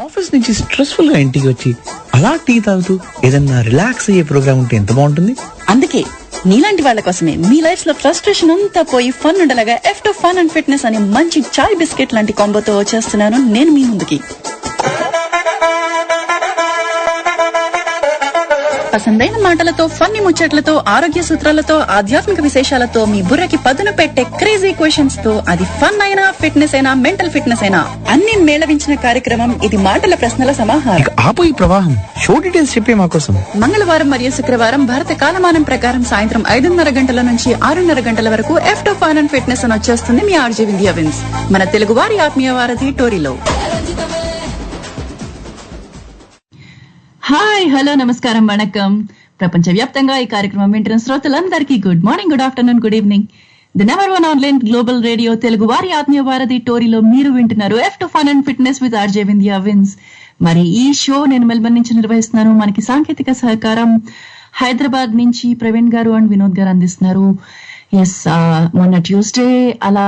Office నుంచి stressful గా ఇంటికి వచ్చి అలా టీ తాగుతూ ఏదన్నా రిలాక్స్ అయ్యే ప్రోగ్రామ్ ఉంటే ఎంత బాగుంటుంది. అందుకే నీలాంటి వాళ్ళ కోసమే మీ లైఫ్ లో ఫ్రస్ట్రేషన్ అంతా పోయి ఫన్ ఉండలాగా F2 ఫన్ అండ్ ఫిట్నెస్ అనే మంచి చాయ్ బిస్కెట్ లాంటి కాంబోతో వచ్చేస్తున్నాను నేను మీ ముందుకి. పసందైన మాటలతో, ఫన్నీ ముచ్చట్లతో, ఆరోగ్య సూత్రాలతో, ఆధ్యాత్మిక విశేషాలతో మీ బుర్రకి పదును పెట్టే క్రేజీ క్వశ్చన్స్ తో, అది ఫన్ అయినా, ఫిట్నెస్ అయినా, మెంటల్ ఫిట్నెస్ అయినా అన్ని మేళవించిన కార్యక్రమం ఇది. మాటల ప్రశ్నల సమాహారం. ఆపు ఈ ప్రవాహం. షో డీటెయిల్స్ చెప్పే మా కోసం. మంగళవారం మరియు శుక్రవారం భారత కాలమానం ప్రకారం సాయంత్రం 5:30 గంటల నుంచి 6:30 గంటల వరకు F2 ఫన్ అండ్ ఫిట్నెస్ అని వచ్చేస్తుంది మీ ఆర్జే వింధ్యా విన్స్, మన తెలుగు వారి ఆత్మీయ వారధి టోరీలో. హాయ్, హలో, నమస్కారం, వణకం. ప్రపంచవ్యాప్తంగా ఈ కార్యక్రమం వింటున్న శ్రోతలందరికీ good morning, good afternoon, good evening. The number 1 online global radio Telugu వారి ఆత్మీయ వారధి టోరీలో మీరు వింటున్నారు F2 fun and fitness with RJ Vindhya విన్స్. మరి ఈ షో నేను మెల్బర్న్ నుంచి నిర్వహిస్తున్నాను. మనకి సాంకేతిక సహకారం హైదరాబాద్ నుంచి ప్రవీణ్ గారు అండ్ వినోద్ గారు అందిస్తున్నారు. ఎస్, మొన్న ట్యూస్డే అలా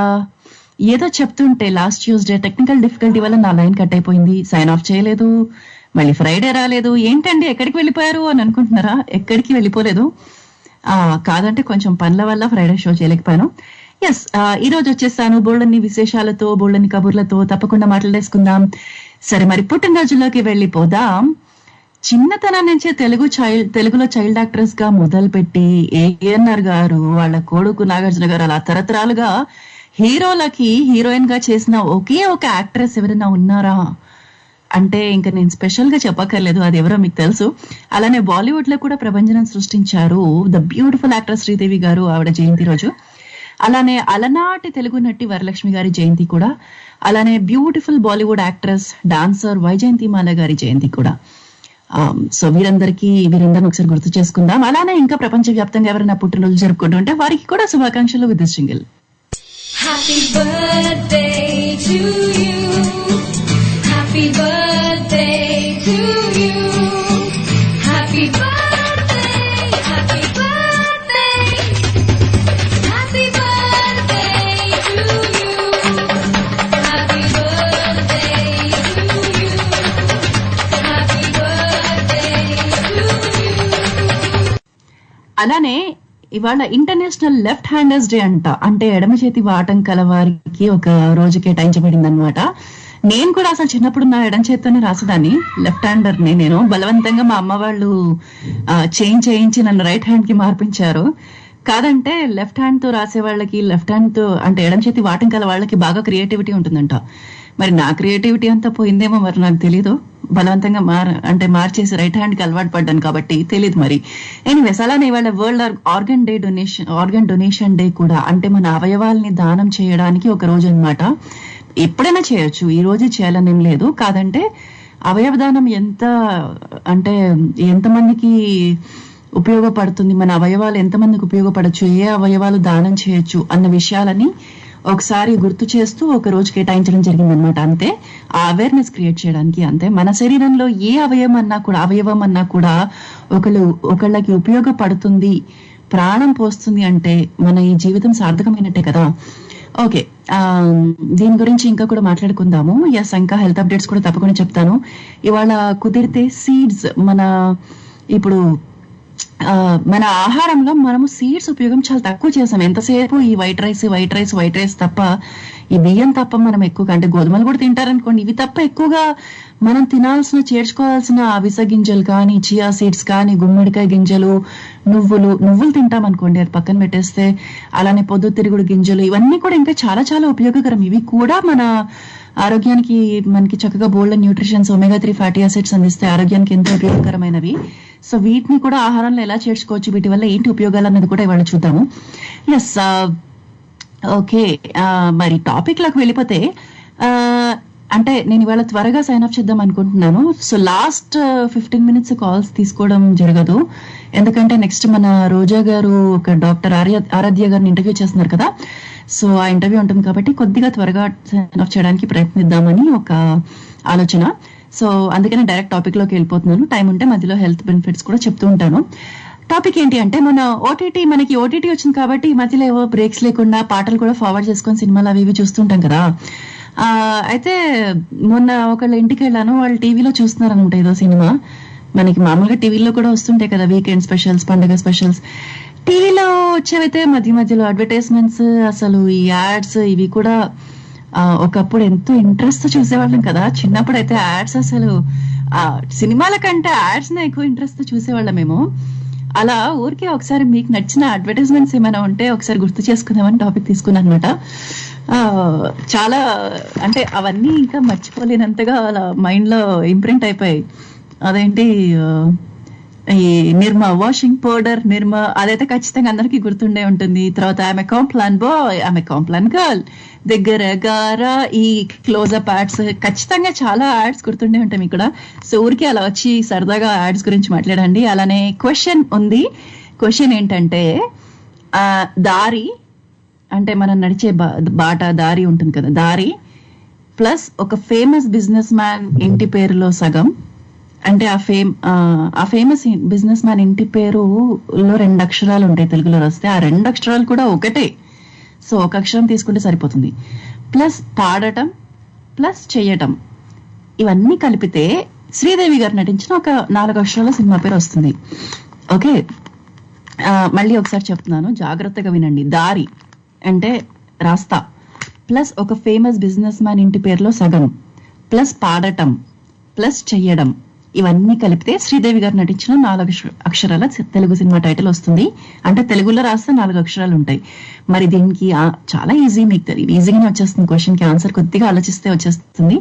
ఏదో చెప్తుంటే లాస్ట్ ట్యూస్డే టెక్నికల్ డిఫికల్టీ వల్ల నా లైన్ కట్ అయిపోయింది. సైన్ ఆఫ్ చేయలేదు. మళ్ళీ ఫ్రైడే రాలేదు. ఏంటండి ఎక్కడికి వెళ్ళిపోయారు అని అనుకుంటున్నారా? ఎక్కడికి వెళ్ళిపోలేదు. కాదంటే కొంచెం పనుల వల్ల ఫ్రైడే షో చేయలేకపోయాను. ఎస్, ఈ రోజు వచ్చేసాను బోళ్ళని విశేషాలతో, బోళ్ళని కబుర్లతో తప్పకుండా మాట్లాడేసుకుందాం. సరే, మరి పుట్టినరోజుల్లోకి వెళ్ళిపోదాం. చిన్నతనం నుంచే తెలుగులో చైల్డ్ యాక్ట్రెస్ గా మొదలు పెట్టి ఏఎన్ఆర్ గారు, వాళ్ళ కొడుకు నాగార్జున గారు అలా తరతరాలుగా హీరోలకి హీరోయిన్ గా చేసిన ఒకే ఒక యాక్ట్రెస్ ఎవరైనా ఉన్నారా అంటే ఇంకా నేను స్పెషల్ గా చెప్పక్కర్లేదు, అది ఎవరో మీకు తెలుసు. అలానే బాలీవుడ్ లో కూడా ప్రభంజనం సృష్టించారు ద బ్యూటిఫుల్ యాక్ట్రెస్ శ్రీదేవి గారు, ఆవిడ జయంతి రోజు. అలానే అలనాటి తెలుగు నటి వరలక్ష్మి గారి జయంతి కూడా. అలానే beautiful Bollywood actress dancer Vyjayanthimala గారి జయంతి కూడా. సో వీరందరినీ ఒకసారి గుర్తు చేసుకుందాం. అలానే ఇంకా ప్రపంచ వ్యాప్తంగా ఎవరైనా పుట్టినరోజు జరుపుకుంటుంటే వారికి కూడా శుభాకాంక్షలు with this jingle. Happy birthday to you. Happy birthday to you. Happy birthday, happy birthday. Happy birthday to you. Happy birthday to you. Happy birthday to you. అలానే ఇవాళ ఇంటర్నేషనల్ లెఫ్ట్ హ్యాండర్స్ డే అంట. అంటే ఎడమ చేతి వాటం కల వారికి ఒక రోజు కేటాయించబడింది అనమాట. నేను కూడా అసలు చిన్నప్పుడు నా ఎడం చేత్తోనే రాసేదాన్ని. లెఫ్ట్ హ్యాండర్ ని నేను బలవంతంగా మా అమ్మ వాళ్ళు చేయించి నన్ను రైట్ హ్యాండ్ కి మార్పించారు. కాదంటే లెఫ్ట్ హ్యాండ్ తో రాసే వాళ్ళకి, లెఫ్ట్ హ్యాండ్ తో అంటే ఎడం చేతి వాటం కల వాళ్ళకి బాగా క్రియేటివిటీ ఉంటుందంట. మరి నా క్రియేటివిటీ అంతా పోయిందేమో మరి నాకు తెలీదు. బలవంతంగా మార్చేసి రైట్ హ్యాండ్ కి అలవాటు పడ్డాను కాబట్టి తెలియదు మరి. ఎనీవేస్, అలానే ఇవాళ వరల్డ్ ఆర్గన్ డొనేషన్ డే కూడా. అంటే మన అవయవాల్ని దానం చేయడానికి ఒక రోజు అన్నమాట. ఎప్పుడైనా చేయొచ్చు, ఈ రోజు చేయాలని ఏం లేదు. కాదంటే అవయవ దానం ఎంతమందికి ఉపయోగపడుతుంది, మన అవయవాలు ఎంతమందికి ఉపయోగపడచ్చు, ఏ అవయవాలు దానం చేయొచ్చు అన్న విషయాలని ఒకసారి గుర్తు చేస్తూ ఒక రోజు కేటాయించడం జరిగిందనమాట. అంతే, ఆ అవేర్నెస్ క్రియేట్ చేయడానికి. అంతే, మన శరీరంలో ఏ అవయవం అన్నా కూడా ఒకళ్ళకి ఉపయోగపడుతుంది, ప్రాణం పోస్తుంది అంటే మన ఈ జీవితం సార్థకమైనట్టే కదా. ఓకే, దీని గురించి ఇంకా కూడా మాట్లాడుకుందాము. ఎస్, ఇంకా హెల్త్ అప్డేట్స్ కూడా తప్పకుండా చెప్తాను. ఇవాళ కుదిరితే సీడ్స్, ఇప్పుడు మన ఆహారంలో మనము సీడ్స్ ఉపయోగం చాలా తక్కువ చేసాం. ఎంతసేపు ఈ వైట్ రైస్ తప్ప, ఈ బియ్యం తప్ప మనం ఎక్కువగా, అంటే గోధుమలు కూడా తింటారనుకోండి, ఇవి తప్ప ఎక్కువగా మనం చేర్చుకోవాల్సిన అవిసె గింజలు కానీ, చియా సీడ్స్ కానీ, గుమ్మడికాయ గింజలు, నువ్వులు తింటాం అనుకోండి, అది పక్కన పెట్టేస్తే. అలానే పొద్దుతిరుగుడు గింజలు, ఇవన్నీ కూడా ఇంకా చాలా చాలా ఉపయోగకరం. ఇవి కూడా మన ఆరోగ్యానికి, మనకి చక్కగా బోల్డ్ న్యూట్రిషన్స్, ఒమేగా 3 ఫ్యాటీ యాసిడ్స్ అందిస్తే ఆరోగ్యానికి ఎంతో ఉపయోగకరమైనవి. సో వీటిని కూడా ఆహారంలో ఎలా చేర్చుకోవచ్చు, వీటి వల్ల ఏంటి ఉపయోగాలు అన్నది కూడా ఇవాళ చూద్దాము. ఎస్, ఓకే, మరి టాపిక్ లోకి వెళ్ళిపోతే, అంటే నేను ఇవాళ త్వరగా సైన్ ఆఫ్ చేద్దాం అనుకుంటున్నాను. సో లాస్ట్ 15 minutes కాల్స్ తీసుకోవడం జరగదు. ఎందుకంటే నెక్స్ట్ మన రోజా గారు ఒక డాక్టర్ ఆరాధ్య గారిని ఇంటర్వ్యూ చేస్తున్నారు కదా. సో ఆ ఇంటర్వ్యూ ఉంటుంది కాబట్టి కొద్దిగా త్వరగా సైన్ ఆఫ్ చేయడానికి ప్రయత్నిద్దామని ఒక ఆలోచన. సో అందుకని డైరెక్ట్ టాపిక్ లోకి వెళ్ళిపోతున్నాను. టైం ఉంటే మధ్యలో హెల్త్ బెనిఫిట్స్ కూడా చెప్తూ ఉంటాను. టాపిక్ ఏంటి అంటే, మనకి ఓటీటీ వచ్చింది కాబట్టి ఈ మధ్యలో ఏవో బ్రేక్స్ లేకుండా పాటలు కూడా ఫార్వర్డ్ చేసుకొని సినిమాలు అవి ఇవి చూస్తుంటాం కదా. అయితే మొన్న ఒకళ్ళ ఇంటికి వెళ్ళాను, వాళ్ళు టీవీలో చూస్తున్నారు అనమాట ఏదో సినిమా. మనకి మామూలుగా టీవీలో కూడా వస్తుంటాయి కదా వీకెండ్ స్పెషల్స్, పండుగ స్పెషల్స్. టీవీలో వచ్చేవైతే మధ్య మధ్యలో అడ్వర్టైజ్మెంట్స్, అసలు ఈ యాడ్స్ ఇవి కూడా ఒకప్పుడు ఎంతో ఇంట్రెస్ట్ చూసేవాళ్ళం కదా. చిన్నప్పుడు అయితే యాడ్స్ అసలు సినిమాల కంటే యాడ్స్ నే ఎక్కువ ఇంట్రెస్ట్ చూసేవాళ్ళం మేము. అలా ఊరికే ఒకసారి మీకు నచ్చిన అడ్వర్టైజ్మెంట్స్ ఏమైనా ఉంటే ఒకసారి గుర్తు చేసుకుందామని టాపిక్ తీసుకున్నాను అనమాట. చాలా అంటే అవన్నీ ఇంకా మర్చిపోలేనంతగా అలా మైండ్ లో ఇంప్రింట్ అయిపోయాయి. అదేంటి ఈ నిర్మా వాషింగ్ పౌడర్, నిర్మా అదైతే ఖచ్చితంగా అందరికీ గుర్తుండే ఉంటుంది. తర్వాత ఆమె కాంప్లాన్ బాయ్, ఆమె కాంప్లాన్ గర్ల్, దగ్గర గారా, ఈ క్లోజప్ యాడ్స్, ఖచ్చితంగా చాలా యాడ్స్ గుర్తుండే ఉంటాయి మీకు కూడా. సో ఊరికి అలా వచ్చి సరదాగా యాడ్స్ గురించి మాట్లాడండి. అలానే క్వశ్చన్ ఉంది. క్వశ్చన్ ఏంటంటే దారి అంటే మనం నడిచే బాట, దారి ఉంటుంది కదా, దారి ప్లస్ ఒక ఫేమస్ బిజినెస్ మ్యాన్ ఇంటి పేరులో సగం. అంటే ఆ ఫేమస్ బిజినెస్ మ్యాన్ ఇంటి పేరులో 2 అక్షరాలు ఉంటాయి తెలుగులో రాస్తే. ఆ 2 అక్షరాలు కూడా ఒకటే. సో ఒక అక్షరం తీసుకుంటే సరిపోతుంది. ప్లస్ పాడటం ప్లస్ చెయ్యటం, ఇవన్నీ కలిపితే శ్రీదేవి గారు నటించిన ఒక 4 అక్షరాల సినిమా పేరు వస్తుంది. ఓకే, మళ్ళీ ఒకసారి చెప్తున్నాను, జాగ్రత్తగా వినండి. దారి అంటే రాస్తా, ప్లస్ ఒక ఫేమస్ బిజినెస్ మ్యాన్ ఇంటి పేరులో సగం, ప్లస్ పాడటం ప్లస్ చెయ్యడం, ఇవన్నీ కలిపితే శ్రీదేవి గారు నటించిన 4 అక్షరాల తెలుగు సినిమా టైటిల్ వస్తుంది. అంటే తెలుగులో రాస్తే 4 అక్షరాలు ఉంటాయి. మరి దీనికి చాలా ఈజీ, మీకు ఈజీగానే వచ్చేస్తుంది. క్వశ్చన్ కి ఆన్సర్ కొద్దిగా ఆలోచిస్తే వచ్చేస్తుంది.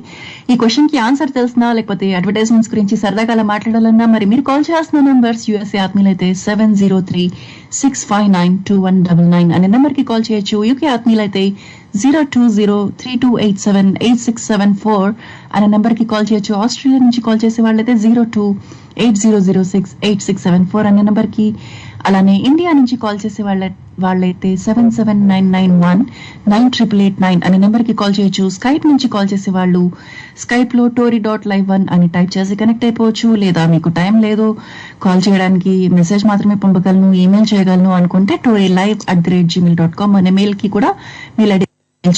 ఈ క్వశ్చన్ కి ఆన్సర్ తెలిసినా లేకపోతే అడ్వర్టైజ్మెంట్స్ గురించి సరదాగా అలా మాట్లాడాలన్నా మరి మీరు కాల్ చేస్తున్న నంబర్స్ యూఎస్ఏ ఆత్మీయులైతే 703-659-2199 అనే నెంబర్ కి కాల్ చేయొచ్చు. యూకే ఆత్మీయులైతే 020-3287-8674 అనే నెంబర్ కి కాల్ చేయొచ్చు. ఆస్ట్రేలియా నుంచి కాల్ చేసే వాళ్ళైతే 02-8006-8674 అనే నెంబర్ కి, అలానే ఇండియా నుంచి కాల్ చేసే వాళ్ళైతే 7799198889 అనే నెంబర్ కి కాల్ చేయొచ్చు. స్కైప్ నుంచి కాల్ చేసే వాళ్ళు స్కైప్ లో tory.live1 అని టైప్ చేసి కనెక్ట్ అయిపోవచ్చు. లేదా మీకు టైం లేదు కాల్ చేయడానికి, మెసేజ్ మాత్రమే పంపగలను, ఈమెయిల్ చేయగలను అనుకుంటే torylive@gmail.com అనే మెయిల్ కి కూడా మెయిల్ ఐడి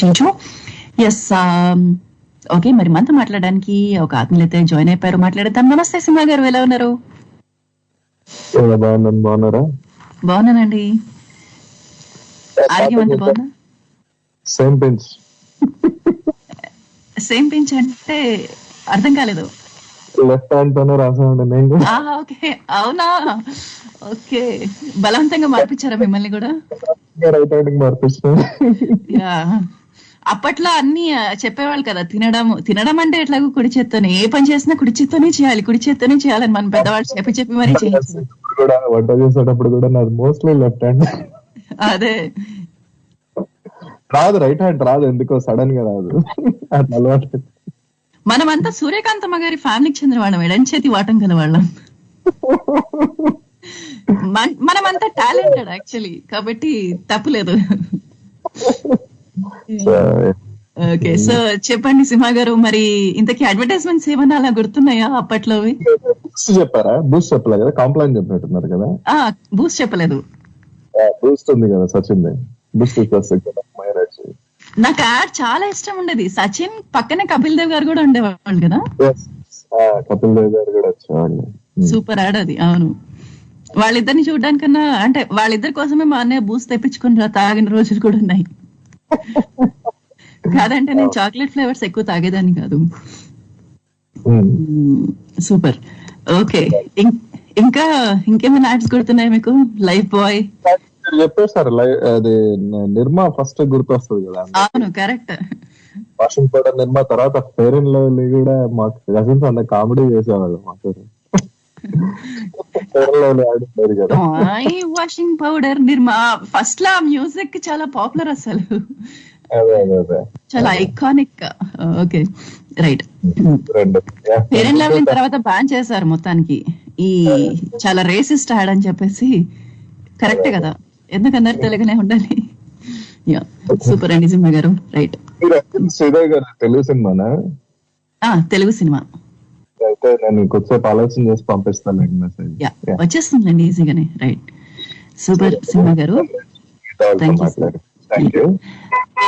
చేయొచ్చు. ఎస్, ఓకే, మరి మనతో మాట్లాడడానికి ఒక ఆత్మీయులైతే జాయిన్ అయిపోయారు. మాట్లాడేద్దాం. నమస్తే సింహ గారు, ఎలా ఉన్నారు? బాగున్నారా? బాగున్నానండి. ఆరోగ్యం అంతా బాగుందా? Same pinch. సేమ్ పించ్ అంటే అర్థం కాలేదు. లెఫ్ట్ హ్యాండ్ తోనే రాసామండి నేను. ఓకే, అవునా? ఓకే, బలవంతంగా మార్పించారా మిమ్మల్ని కూడా? రైట్ హ్యాండ్ మార్పిస్తాను. అప్పట్లో అన్ని చెప్పేవాళ్ళు కదా, తినడం అంటే ఎట్లాగో కుడి చేత్తోనే, ఏ పని చేసినా కుడి చేత్తోనే చేయాలని మన పెద్దవాళ్ళు చెప్పి మరీ చేయాలి. వంట చేసేటప్పుడు కూడా నాది మోస్ట్లీ లెఫ్ట్ హ్యాండ్. అదే రాదు, రైట్ హ్యాండ్ రాదు, ఎందుకో సడన్ గా రాదు, అట్లా అలవాటు. మనమంతా సూర్యకాంతమ్మ గారి ఫ్యామిలీకి చెందిన వాళ్ళం, ఎడం చేతి వాటం కల వాళ్ళం. మనమంతా టాలెంటెడ్ యాక్చువల్లీ, కాబట్టి తప్పులేదు. ఓకే, సో చెప్పండి సింహ గారు, మరి ఇంతకీ అడ్వర్టైజ్మెంట్స్ ఏమన్నా అలా గుర్తున్నాయా అప్పట్లో? చెప్పారా? బూస్ట్ చెప్పలేదు కదా, కాంప్లైంట్ చెప్పినట్టున్నారు కదా. బూస్ట్ చెప్పలేదు. బూస్ట్ ఉంది కదా, సచిన్ బూస్ట్. నాకు యాడ్ చాలా ఇష్టం ఉండేది. సచిన్ పక్కనే కపిల్ దేవ్ గారు కూడా ఉండేవాళ్ళు కదా. కపిల్ దేవ్ గారు కూడా వచ్చేవాళ్ళు. సూపర్ యాడ్ అది. అవును, వాళ్ళిద్దరిని చూడడానికన్నా, అంటే వాళ్ళిద్దరి కోసమే మా అన్నయ్య బూస్ట్ తెప్పించుకుని తాగిన రోజులు కూడా ఉన్నాయి. కాదంటే నేను చాక్లెట్ ఫ్లేవర్స్ ఎక్కువ తాగేదాన్ని కాదు. సూపర్. ఓకే, ఇంకా ఇంకేమైనా యాడ్స్ గుర్తున్నాయి మీకు? లైఫ్ బాయ్ చెప్పేసారు, అది నిర్మా ఫస్ట్ గుర్తొస్తుంది కదా. అవును, కరెక్ట్. వాషింగ్ పౌడర్ నిర్మా, తర్వాత ఫెయిర్ అండ్ లవ్లీ కూడా మాకు కజిన్స్ అంత కామెడీ చేసేవాళ్ళు. మాకు వాషింగ్ పౌడర్ నిర్మా ఫస్ట్ లా మ్యూజిక్ చాలా పాపులర్ అసలు, చాలా iconic. Okay, right. Fair and lovely తర్వాత బ్యాన్ చేశారు మొత్తానికి. ఈ చాలా రేసిస్ట్ యాడ్ అని చెప్పేసి. కరెక్టే కదా, ఎందుకన్నారు, తెలుగునే ఉండాలి. సూపర్ అండి సింహ గారు. రైట్. శ్రీదేవి గారు తెలుగు సినిమానా? తెలుగు సినిమా. అయితే నేను కొద్దిసేపు ఆలోచన చేసి పంపిస్తాను మెసేజ్. వచ్చేస్తుందండి ఈజీగానే. రైట్, సూపర్ సింహ గారు, థ్యాంక్ యూ.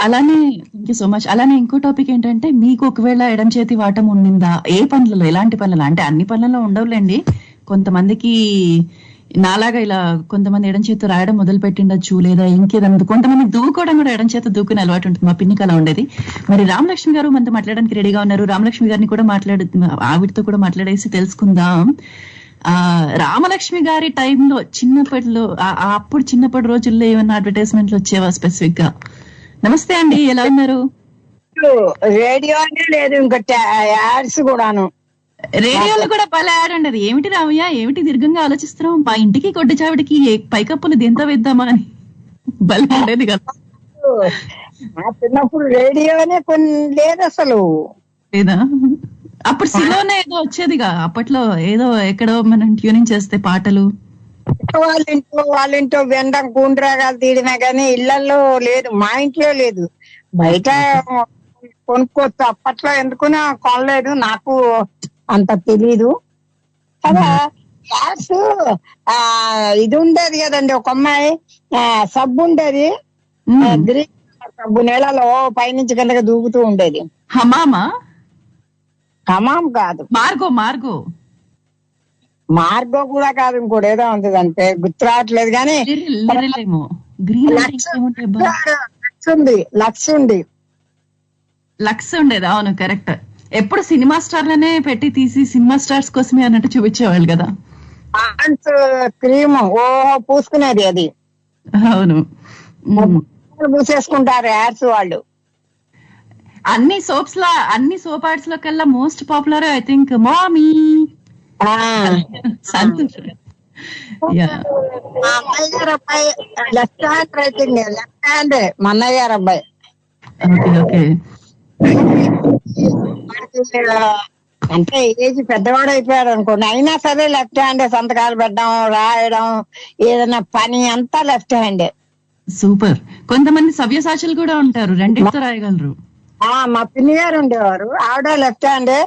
అలానే థ్యాంక్ యూ సో మచ్. అలానే ఇంకో టాపిక్ ఏంటంటే, మీకు ఒకవేళ ఎడం చేతి వాటం ఉండిందా, ఏ పనులలో, ఎలాంటి పనులలో? అంటే అన్ని పనులలో ఉండవులేండి, కొంతమందికి నాలాగా ఇలా కొంతమంది ఎడం చేతి రాయడం మొదలు పెట్టిండొచ్చు, లేదా ఇంకేదన్నా, కొంతమంది దూకోవడం కూడా ఎడం చేత దూకునే అలవాటు ఉంటుంది. మా పిన్నికి అలా ఉండేది. మరి రామలక్ష్మి గారు మనతో మాట్లాడడానికి రెడీగా ఉన్నారు. రామలక్ష్మి గారిని కూడా ఆవిడతో కూడా మాట్లాడేసి తెలుసుకుందాం. రామలక్ష్మి గారి టైంలో చిన్నప్పటిలో అప్పుడు చిన్నప్పటి రోజుల్లో ఏమన్నా అడ్వర్టైజ్మెంట్లు వచ్చేవా స్పెసిఫిక్ గా? నమస్తే అండి, ఎలా ఉన్నారు? రేడియో అంటే లేదు, ఇంకా యాడ్స్ కూడాను. రేడియోలో కూడా భలే యాడ్ ఉండదు. ఏమిటి రామయ్య, ఏమిటి దీర్ఘంగా ఆలోచిస్తున్నాం? మా ఇంటికి కొడ్డు చావిడికి పైకప్పులు దీంతో వేద్దామా అని భలే ఉండేది కదా. మా చిన్నప్పుడు రేడియోనే కొన్ని లేదు అసలు. లేదా అప్పుడు సిలోనే ఏదో వచ్చేదిగా అప్పట్లో, ఏదో ఎక్కడో మనం ట్యూనింగ్ చేస్తే పాటలు. వాళ్ళ ఇంట్లో వెండం కూండ్రాగాలు తీయడమే కానీ ఇళ్లలో లేదు, మా ఇంట్లో లేదు, బయట కొనుక్కోవచ్చు. అప్పట్లో ఎందుకున్నా కొనలేదు, నాకు అంత తెలీదు కదా. గ్యాస్ ఇది ఉండేది కదండి, ఒక అమ్మాయి సబ్బు ఉండేది, గ్రీన్ సబ్బు, నీళ్ళలో పైనుంచి కిందకి దూకుతూ ఉండేది. హమామా? హమాం కాదు, మార్గో కూడా కాదు, ఇంకోటి ఏదో ఉంది, అంటే గుర్తు రావట్లేదు కానీ లక్స్ ఉండేది. అవును, కరెక్ట్. ఎప్పుడు సినిమా స్టార్లనే పెట్టి తీసి సినిమా స్టార్స్ కోసమే అన్నట్టు చూపించేవాళ్ళు కదా. క్రీమ్ పూసుకునేది అది. అవును, పూసేసుకుంటారు యాడ్స్ వాళ్ళు. అన్ని సోప్ యాడ్స్ లో కల్లా most popular I think mummy Santosh. అమ్మాయి గారు అబ్బాయి left hand writing, left hand మా అన్నయ్య గారు అబ్బాయి. అంటే ఏజ్ పెద్దవాడు అయిపోయాడు అనుకోండి, అయినా సరే లెఫ్ట్ హ్యాండ్, సంతకాలు పెట్టడం, రాయడం, ఏదైనా పని అంతా లెఫ్ట్ హ్యాండే. సూపర్. కొంతమంది సవ్యసాచులు కూడా ఉంటారు, రెండింటితో రాయగలరు. మా పిన్ని గారు ఉండేవారు, ఆవిడ లెఫ్ట్ హ్యాండే.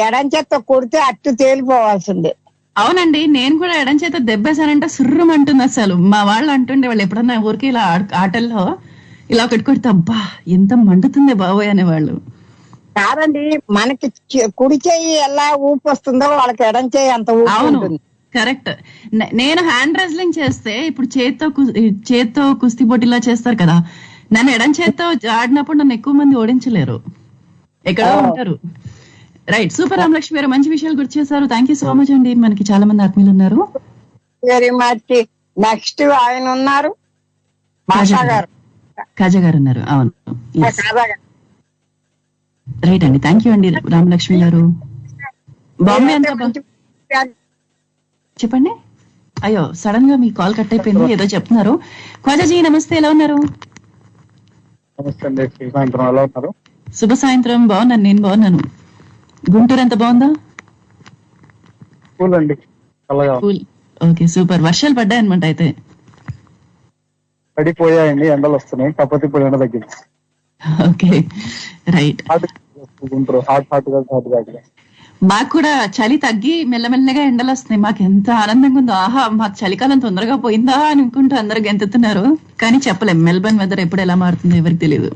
ఎడం చేత్తో కొడితే అట్టు తేలిపోవాల్సిందే. అవునండి, నేను కూడా ఎడం చేత దెబ్బేశానంటే సుర్రమంటుంది అసలు. మా వాళ్ళు అంటుండే, వాళ్ళు ఎప్పుడన్నా ఊరికి ఇలా ఆటల్లో ఇలా ఒకటి కొడితే అబ్బా ఎంత మండుతుంది బాబోయ్ అనేవాళ్ళు. కాదండి, మనకి కుడి చెయ్యి ఎలా ఊపు వస్తుందో వాళ్ళకి ఎడం చెయ్యి అంత ఊపు ఉంటుంది. కరెక్ట్. నేను హ్యాండ్ రెజ్లింగ్ చేస్తే, ఇప్పుడు చేత్తో కుస్తీ పోటీలా చేస్తారు కదా, నన్ను ఎడం చేత్తో ఆడినప్పుడు నన్ను ఎక్కువ మంది ఓడించలేరు, ఎక్కడో ఉంటారు. Right, super. రామలక్ష్మి గారు మంచి విషయాలు గుర్తు చేశారు. థ్యాంక్ యూ సో మచ్ అండి. మనకి చాలా మంది ఆత్మీయులు ఉన్నారు. Very much. నెక్స్ట్ ఆయన ఉన్నారు, కాజా గారు ఉన్నారు. అవును, రైట్ అండి. థ్యాంక్ యూ అండి రామలక్ష్మి గారు. బాంబే అంతా చెప్పండి. అయ్యో, సడన్ గా మీ కాల్ కట్ అయిపోయింది, ఏదో చెప్తున్నారు. ఖాజాజీ నమస్తే, ఎలా ఉన్నారు? శుభ సాయంత్రం. బాగున్నాను, నేను బాగున్నాను. గుంటూరు ఎంత బాగుందా? Okay, super. వర్షాలు పడ్డాయన్నమాట అయితే? పడిపోయాయండి, ఎండలు వస్తున్నాయి, కాకపోతే ఇప్పుడు ఎండ తగ్గింది. Okay, right. మాకు కూడా చలి తగ్గి మెల్లమెల్లగా ఎండలు వస్తున్నాయి. మాకు ఎంత ఆనందంగా ఉందో, ఆహా మాకు చలికాలం తొందరగా పోయిందా అని అనుకుంటూ అందరూ గెంతుతున్నారు. కానీ చెప్పలేం, మెల్బర్న్ వెదర్ ఎప్పుడు ఎలా మారుతుందో ఎవరికి తెలియదు.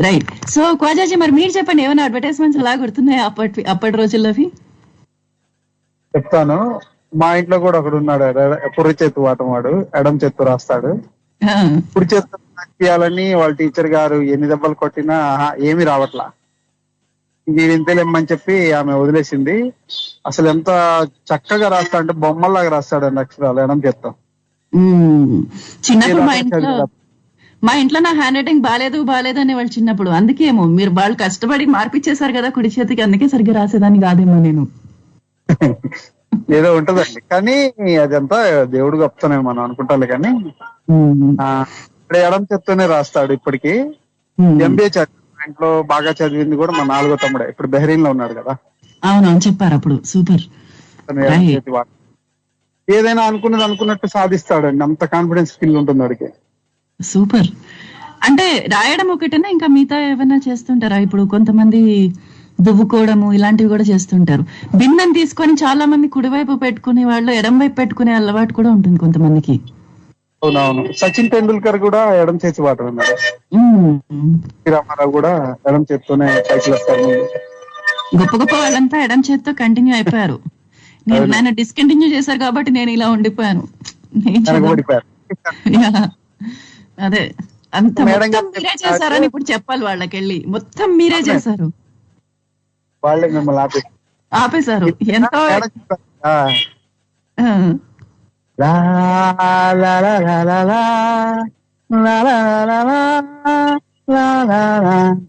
రైట్. సో ఖాజాజీ, మరి మీరు చెప్పండి, ఏమైనా అడ్వర్టైజ్మెంట్స్ అలా గుర్తున్నాయి అప్పటి రోజుల్లోవి? చెప్తాను. మా ఇంట్లో కూడా ఒకడు ఉన్నాడు, కుర్రి చేతు వాటం వాడు, ఎడం చేత్తు రాస్తాడు. కుడి చేత్తు తీయాలని వాళ్ళ టీచర్ గారు ఎన్ని దెబ్బలు కొట్టినా ఏమీ రావట్లా. ఇంతలేమని చెప్పి ఆమె వదిలేసింది. అసలు ఎంత చక్కగా రాస్తా అంటే బొమ్మల్లాగా రాస్తాడు అక్షరాలు ఎడం చేత్తాం. చిన్నప్పుడు మా ఇంట్లో నా హ్యాండ్ రైటింగ్ బాలేదు అనేవాళ్ళు చిన్నప్పుడు. అందుకేమో మీరు వాళ్ళు కష్టపడి మార్పిచ్చేసారు కదా కుడి చేతికి, అందుకే సరిగ్గా రాసేదాన్ని కాదేమో నేను. ఏదో ఉంటదండి, కానీ అదంతా దేవుడు గొప్పతనం మనం అనుకుంటాలే. కానీ ఇప్పుడు ఎడం చేత్తోనే రాస్తాడు ఇప్పటికి. ఎంబీఏ ఇంట్లో బాగా చదివింది కూడా మా 4వ తమ్ముడే, ఇప్పుడు బెహరీన్ లో ఉన్నాడు కదా. అవునవును, చెప్పారు అప్పుడు. సూపర్. ఏదైనా అనుకున్నట్టు సాధిస్తాడండి, అంత కాన్ఫిడెన్స్ ఫీల్ ఉంటుంది వాడికి. సూపర్. అంటే రాయడం ఒకటేనా, ఇంకా మిగతా ఏమైనా చేస్తుంటారా? ఇప్పుడు కొంతమంది దువ్వుకోవడము ఇలాంటివి కూడా చేస్తుంటారు. బిందెం తీసుకొని చాలా మంది కుడివైపు పెట్టుకునే వాళ్ళు ఎడం వైపు పెట్టుకునే అలవాటు కూడా ఉంటుంది కొంతమందికి. అవునవును. సచిన్ టెండూల్కర్ కూడా ఎడం చేతి వాట ఉన్నాడు. రామారావు కూడా ఎడం చేత్తోనే సైకిల్ వస్తారు. గొప్ప గొప్ప వాళ్ళంతా ఎడం చేత్తో కంటిన్యూ అయిపోయారు. నన్ను డిస్కంటిన్యూ చేశారు కాబట్టి నేను ఇలా ఉండిపోయాను. అదే అంత మొత్తం మీరే చేశారని ఇప్పుడు చెప్పాలి వాళ్ళకి వెళ్ళి. మొత్తం మీరే చేశారు, వాళ్ళే మిమ్మల్ని ఆపేశారు. ఎంతో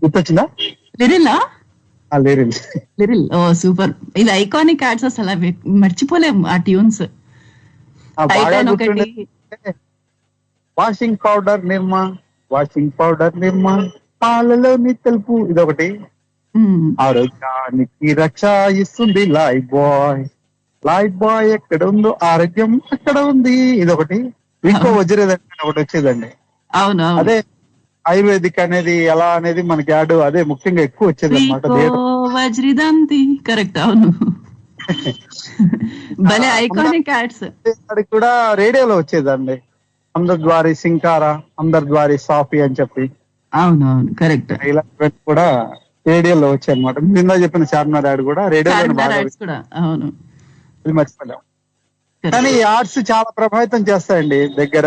గుర్తొచ్చిందా? లిరిల్లా? లిరిల్. ఓ సూపర్. ఇది ఐకానిక్ యాడ్స్, అసలు అవి మర్చిపోలేము ఆ ట్యూన్స్. వాషింగ్ పౌడర్ నిర్మా పాలలోని తెలుపు ఇదొకటి. ఆరోగ్యానికి రక్ష ఇస్తుంది లైఫ్ బాయ్ ఎక్కడ ఉందో ఆరోగ్యం అక్కడ ఉంది ఇదొకటి. ఇంకో వజ్రేదండి ఒకటి వచ్చేదండి. అవును. అదే ఆయుర్వేదిక్ అనేది ఎలా అనేది మనకి యాడ్ అదే ముఖ్యంగా ఎక్కువ వచ్చేది అనమాట. వజ్రిదంతి కరెక్ట్. అవును. భలే ఐకానిక్ యాడ్స్. అది కూడా రేడియోలో వచ్చేదండి. అందర్ ద్వారి సింకారా, అందర్ ద్వారి సాఫీ అని చెప్పి. అవును అవును కరెక్ట్. ఇలా కూడా రేడియోలో వచ్చాయి అనమాట. నిన్న చెప్పిన చార్మినార్ యాడ్ కూడా రేడియోలో బాగా. అవును, ఇది మర్చిపోలేం. కానీ ఈ ఆర్ట్స్ చాలా ప్రభావితం చేస్తాయండి. దగ్గర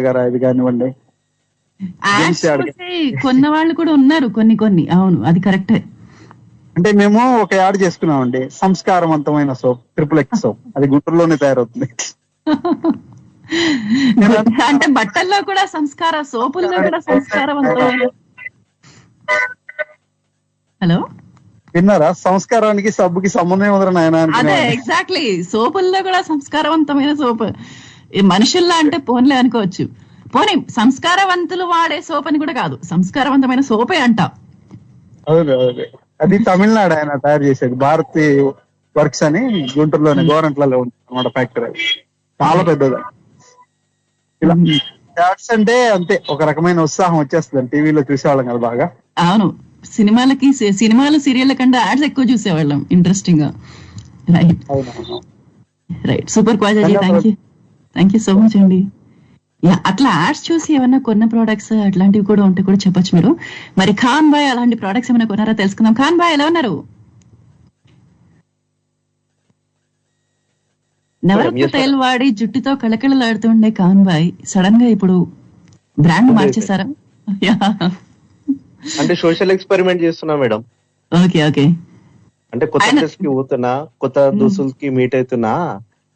గారా ఇది కానివ్వండి. కొన్న వాళ్ళు కూడా ఉన్నారు కొన్ని. అవును, అది కరెక్టే. అంటే మేము ఒక యాడ్ చేసుకున్నామండి, సంస్కారవంతమైన సోప్, XXX సోప్. అది గుంటూరులోనే తయారవుతుంది. అంటే బట్టల్లో కూడా సంస్కార, సోపుల్లో కూడా సంస్కారవంతమైన. హలో, విన్నారా? సంస్కారానికి సబ్బుకి సంబంధం ఉందరా నాయన. అదే ఎగ్జాక్ట్లీ. సోపుల్లో కూడా సంస్కారవంతమైన సోప్. మనుషుల్లా అంటే పోన్లే అనుకోవచ్చు. పోనీ సంస్కారవంతులు వాడే సోప్ అని కూడా కాదు, సంస్కారవంతమైన సోపే అంట. అవును, అది తమిళనాడు ఆయన తయారు చేసేది. భారతి వర్క్స్ అని గుంటూరులోనే గోరంట్లలో ఉంటుంది అన్నమాట ఫ్యాక్టరీ. చాలా పెద్దది. ఇలా యాడ్స్ అంటే అంతే, ఒక రకమైన ఉత్సాహం వచ్చేస్తుంది. టీవీలో చూసేవాళ్ళం కదా బాగా. అవును, సినిమాలు సీరియల్ కంటే యాడ్స్ ఎక్కువ చూసేవాళ్ళం ఇంట్రెస్టింగ్ గా. Right super quality. Thank you so much అండి. అట్లా యాడ్స్ చూసి ఏమన్నా కొన్న ప్రోడక్ట్స్ అట్లాంటివి కూడా ఉంటే కూడా చెప్పొచ్చు మీరు. మరి ఖాన్ బాయ్ అలాంటి ప్రోడక్ట్స్ ఏమైనా కొన్నారా తెలుసుకుందాం. ఖాన్ బాయ్ ఎలా ఉన్నారు? నవరత్న తైల్ వాడి జుట్టుతో కళకళలాడుతుండే ఖాన్ బాయ్ సడన్ గా ఇప్పుడు బ్రాండ్ మార్చేశారా? అంటే సోషల్ ఎక్స్పెరిమెంట్ చేస్తున్నా మేడం. ఓకే. అంటే కొత్త ప్లేస్ కి పోతున్నా, కొత్త దోస్తులకి మీట్ అవుతున్నా,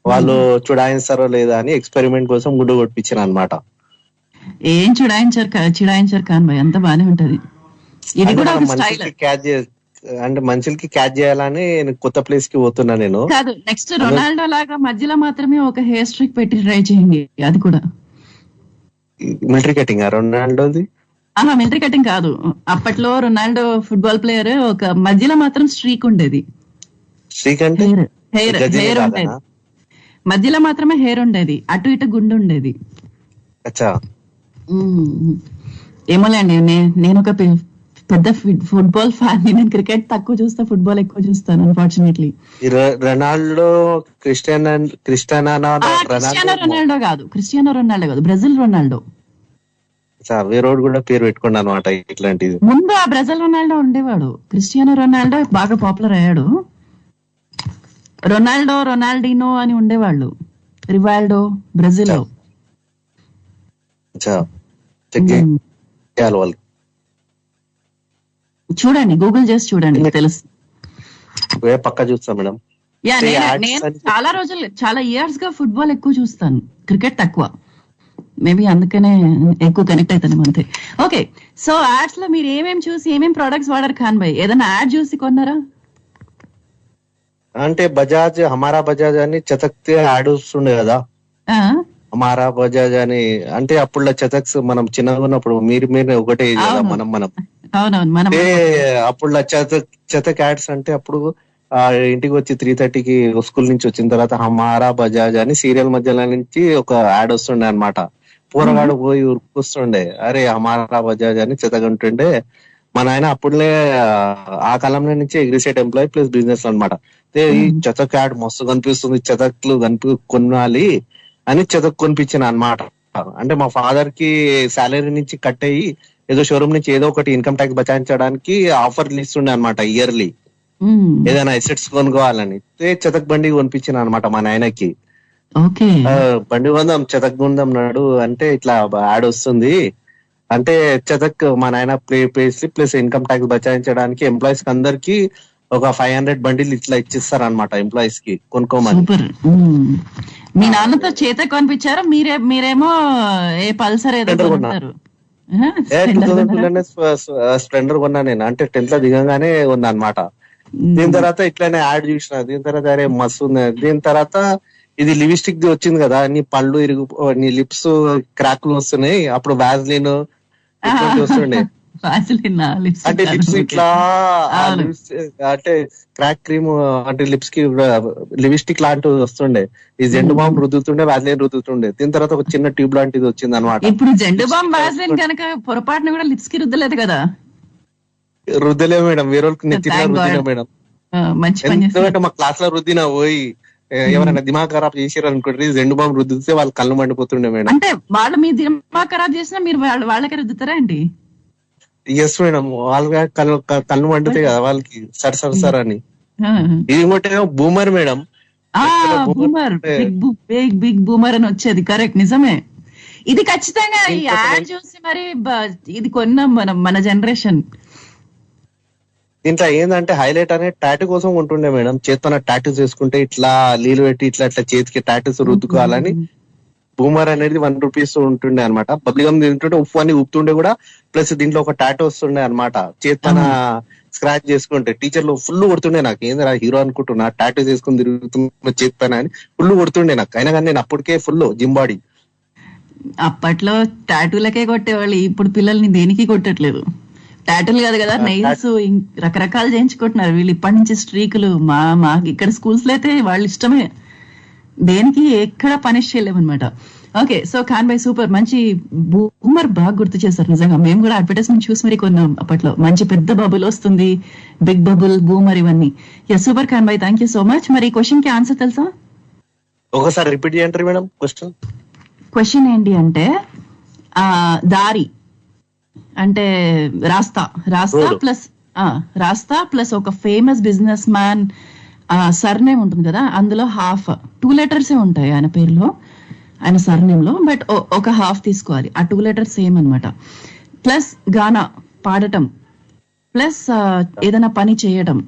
వాళ్ళు చుడాయిస్తారో లేదా అని ఎక్స్పెరిమెంట్ కోసం గుడ్డు కొట్టించాను అనమాట. ఏం చిడాయించారు ఖాన్ బాయ్, అంత బానే ఉంటది. ఇది కూడా ఒక స్టైల్. అంటే మనుషులకి క్యాచ్ చేయాలని కొత్త ప్లేస్ కి పోతున్నా నేను. కాదు, నెక్స్ట్ రొనాల్డో లాగా మధ్యలో మాత్రమే ఒక హెయిర్ స్ట్రిక్ పెట్టి ట్రై చేయండి. అది కూడా మిలిటరీ కటింగ్ రొనాల్డోది. మిలిటరీ కటింగ్ కాదు. అప్పట్లో రొనాల్డో ఫుట్బాల్ ప్లేయర్, ఒక మధ్యలో మాత్రం స్ట్రీక్ ఉండేది. స్ట్రీక్ అంటే హెయిర్ ఉండేది, మధ్యలో మాత్రమే హెయిర్ ఉండేది, అటు ఇటు గుండు ఉండేది. ఏమోలేండి, నేను ఒక పెద్ద ఫుట్బాల్ ఫ్యాన్. నేను క్రికెట్ తక్కువ చూస్తా, ఫుట్బాల్ ఎక్కువ చూస్తాను అన్ఫార్చునేట్లీ. రొనాల్డో క్రిస్టియానో రొనాల్డో కాదు, బ్రెజిల్ రొనాల్డో. వేరోడు కూడా పేరు పెట్టుకున్నా అనమాట ఇట్లాంటిది. ముందు ఆ బ్రెజిల్ రొనాల్డో ఉండేవాడు, క్రిస్టియానో రొనాల్డో బాగా పాపులర్ అయ్యాడు. రొనాల్డినో అని ఉండేవాళ్ళు, రివాల్డో బ్రెజిల్ లో. చూడండి, గూగుల్ చేసి చూడండి, తెలుసు. పక్కా చూస్తా మేడం. నేను చాలా ఇయర్స్ గా ఫుట్బాల్ ఎక్కువ చూస్తాను, క్రికెట్ తక్కువ. మేబీ అందుకనే ఎక్కువ కనెక్ట్ అవుతాను అంతే. ఓకే, సో యాడ్స్ లో మీరు ఏమేమి చూసి ఏమేమి ప్రొడక్ట్స్ వాడారు ఖాన్ భాయ్? ఏదైనా యాడ్ చూసి కొన్నారా? అంటే బజాజ్, హమారా బజాజ్ అని చతక్ యాడ్ వస్తుండే కదా. హమారా బజాజ్ అని అంటే అప్పుడు చతక్స్ మనం చిన్నగా ఉన్నప్పుడు మీరు ఒకటే మనం అప్పుడు చతక్ యాడ్స్ అంటే అప్పుడు ఇంటికి వచ్చి 3:30కి స్కూల్ నుంచి వచ్చిన తర్వాత హమారా బజాజ్ అని సీరియల్ మధ్యలో నుంచి ఒక యాడ్ వస్తుండే అనమాట. పూరగాడు పోయి ఉరుకుస్తుండే, అరే హమారా బజాజ్ అని చెతకుంటుండే. మా నాయన అప్పుడులే ఆ కాలంలో నుంచి అగ్రిసేట్ ఎంప్లాయీ ప్లస్ బిజినెస్ అనమాట. ఈ చెతక్ యాడ్ మస్తు కనిపిస్తుంది, చెతక్లు కొనాలి అని చెతక్ కొనిపించిన అనమాట. అంటే మా ఫాదర్ కి సాలరీ నుంచి కట్ అయ్యి ఏదో షోరూమ్ నుంచి ఏదో ఒకటి ఇన్కమ్ ట్యాక్స్ బచాయించడానికి ఆఫర్లు ఇస్తుండే అనమాట ఇయర్లీ. ఏదైనా అసెట్స్ కొనుక్కోవాలని చెతక్ బండి కొనిపించిన అనమాట మా నాయనకి. బండి కొందాం చెతక్ కొందాం నాడు అంటే ఇట్లా యాడ్ వస్తుంది అంటే చెతక్ మా నాయన ప్లస్ ఇన్కమ్ ట్యాక్స్ బచాయించడానికి ఎంప్లాయీస్ కి అందరికి ఒక 500 బండిలు ఇట్లా ఇచ్చిస్తారు అనమాట ఎంప్లాయీస్ కి కొనుక్కోమని. మీ నాన్నతో చేతక్ కొనిపించారు, మీరేమో ఏ పల్సర్ ఏదో కొన్నారు? స్ప్లెండర్ కొన్నా నేను, అంటే 10th లో దిగంగానే కొన్నా అనమాట. దీని తర్వాత ఇట్లానే యాడ్ చూసిన, దీని తర్వాత అరే మస్తు ఉంది. దీని తర్వాత ఇది లిప్స్టిక్ ది వచ్చింది కదా, నీ పళ్ళు నీ లిప్స్ క్రాక్లు వస్తున్నాయి, అప్పుడు వ్యాజ్లిన్ వస్తుండే అంటే లిప్స్ ఇట్లా అంటే క్రాక్ క్రీమ్ అంటే లిప్స్ కి లిప్స్టిక్ లాంటివి వస్తుండే. ఈ జెండు బాంబ్ రుద్దుతుండే, వ్యాజ్లిన్ రుద్దుతుండే. దీని తర్వాత ఒక చిన్న ట్యూబ్ లాంటిది వచ్చింది అనమాట. ఇప్పుడు జెండు బాంబ్ వ్యాజ్లిన్ కనుక పొరపాటున కూడా లిప్స్ కి రుద్దలేదు కదా? రుద్దలే మేడం, వేరే వాళ్ళకి నెత్తిన రుద్దినా మేడం. ఎందుకంటే మా క్లాస్ లో రుద్దినా పోయి ఎవరైనా దిమాగ్ ఖరాబ్ చేసారు అనుకోండి, జెండు బాంబు రుద్దితే వాళ్ళు కళ్ళు మండిపోతుండే మేడం. అంటే వాళ్ళు మీ దిమాగ్ ఖరాబ్ చేసినా మీరు వాళ్ళకి రుద్దుతారా అండి? ఎస్ మేడం, వాళ్ళ కళ్ళు మండుతాయి కదా వాళ్ళకి, సర్ అని. ఇది ఇంకోటేమో boomer madam. Boomer, big boomer అని వచ్చేది. కరెక్ట్, నిజమే. ఇది ఖచ్చితంగా ఈ యాడ్ చూసి మరి ఇది కొన్నాం మనం, మన జనరేషన్. దీంట్లో ఏంటంటే హైలైట్ అనే టాటూ కోసం ఉంటుండే మేడం. చేతితో టాటూస్ చేసుకుంటే ఇట్లా నీళ్ళు పెట్టి ఇట్లా ఇట్లా చేతికి టాటూస్ రుద్దుకోవాలని బూమర్ అనేది 1 రూపీస్ ఉంటుండే అనమాట. బబ్లిగమ్ తింటుంటే ఉప్పు అని ఉప్పుతుండే కూడా, ప్లస్ దీంట్లో ఒక టాటూ వస్తుండే అనమాట. చేతితో స్క్రాచ్ చేసుకుంటే టీచర్లు ఫుల్ కొడుతుండే నాకు. ఏంది హీరో అనుకుంటున్నా, టాటూ చేసుకుని తిరుగుతున్న చేతిపైన అని ఫుల్ కొడుతుండే నాకు. అయినా కానీ నేను అప్పటికే ఫుల్ జిమ్ బాడీ. అప్పట్లో టాటూలకే కొట్టేవాళ్ళు, ఇప్పుడు పిల్లల్ని దేనికి కొట్టట్లేదు. టాటూలు కాదు కదా, నెయిల్స్ రకరకాలు చేయించుకుంటున్నారు వీళ్ళు ఇప్పటి నుంచి. స్ట్రీకులు మాకు ఇక్కడ స్కూల్స్ లో అయితే వాళ్ళ ఇష్టమే, దేనికి ఎక్కడ పనిష్ చేయలేమన్నమాట. ఓకే, సో ఖాన్ భాయ్ సూపర్, మంచి బూమర్ బాగా గుర్తు చేశారు. నిజంగా మేము కూడా అడ్వర్టైజ్మెంట్ చూసి మరి కొన్నాం అప్పట్లో. మంచి పెద్ద బబుల్ వస్తుంది, బిగ్ బబుల్, బూమర్, ఇవన్నీ. ఎస్, సూపర్ ఖాన్ భాయ్, థ్యాంక్ యూ సో మచ్. మరి ఈ క్వశ్చన్ కి ఆన్సర్ తెలుసా? ఒకసారి రిపీట్ చేయండి మేడం. క్వశ్చన్ ఏంటి అంటే దారి అంటే రాస్తా ప్లస్ ఒక ఫేమస్ బిజినెస్ మ్యాన్ సర్నేమ్ ఉంటుంది కదా, అందులో హాఫ్ 2 letters ఉంటాయి ఆయన పేరులో, ఆయన సర్నేమ్ లో. బట్ ఒక హాఫ్ తీసుకోవాలి, ఆ 2 letters సేమ్ అనమాట. ప్లస్ గానా పాడటం, ప్లస్ ఏదైనా పని చేయడం,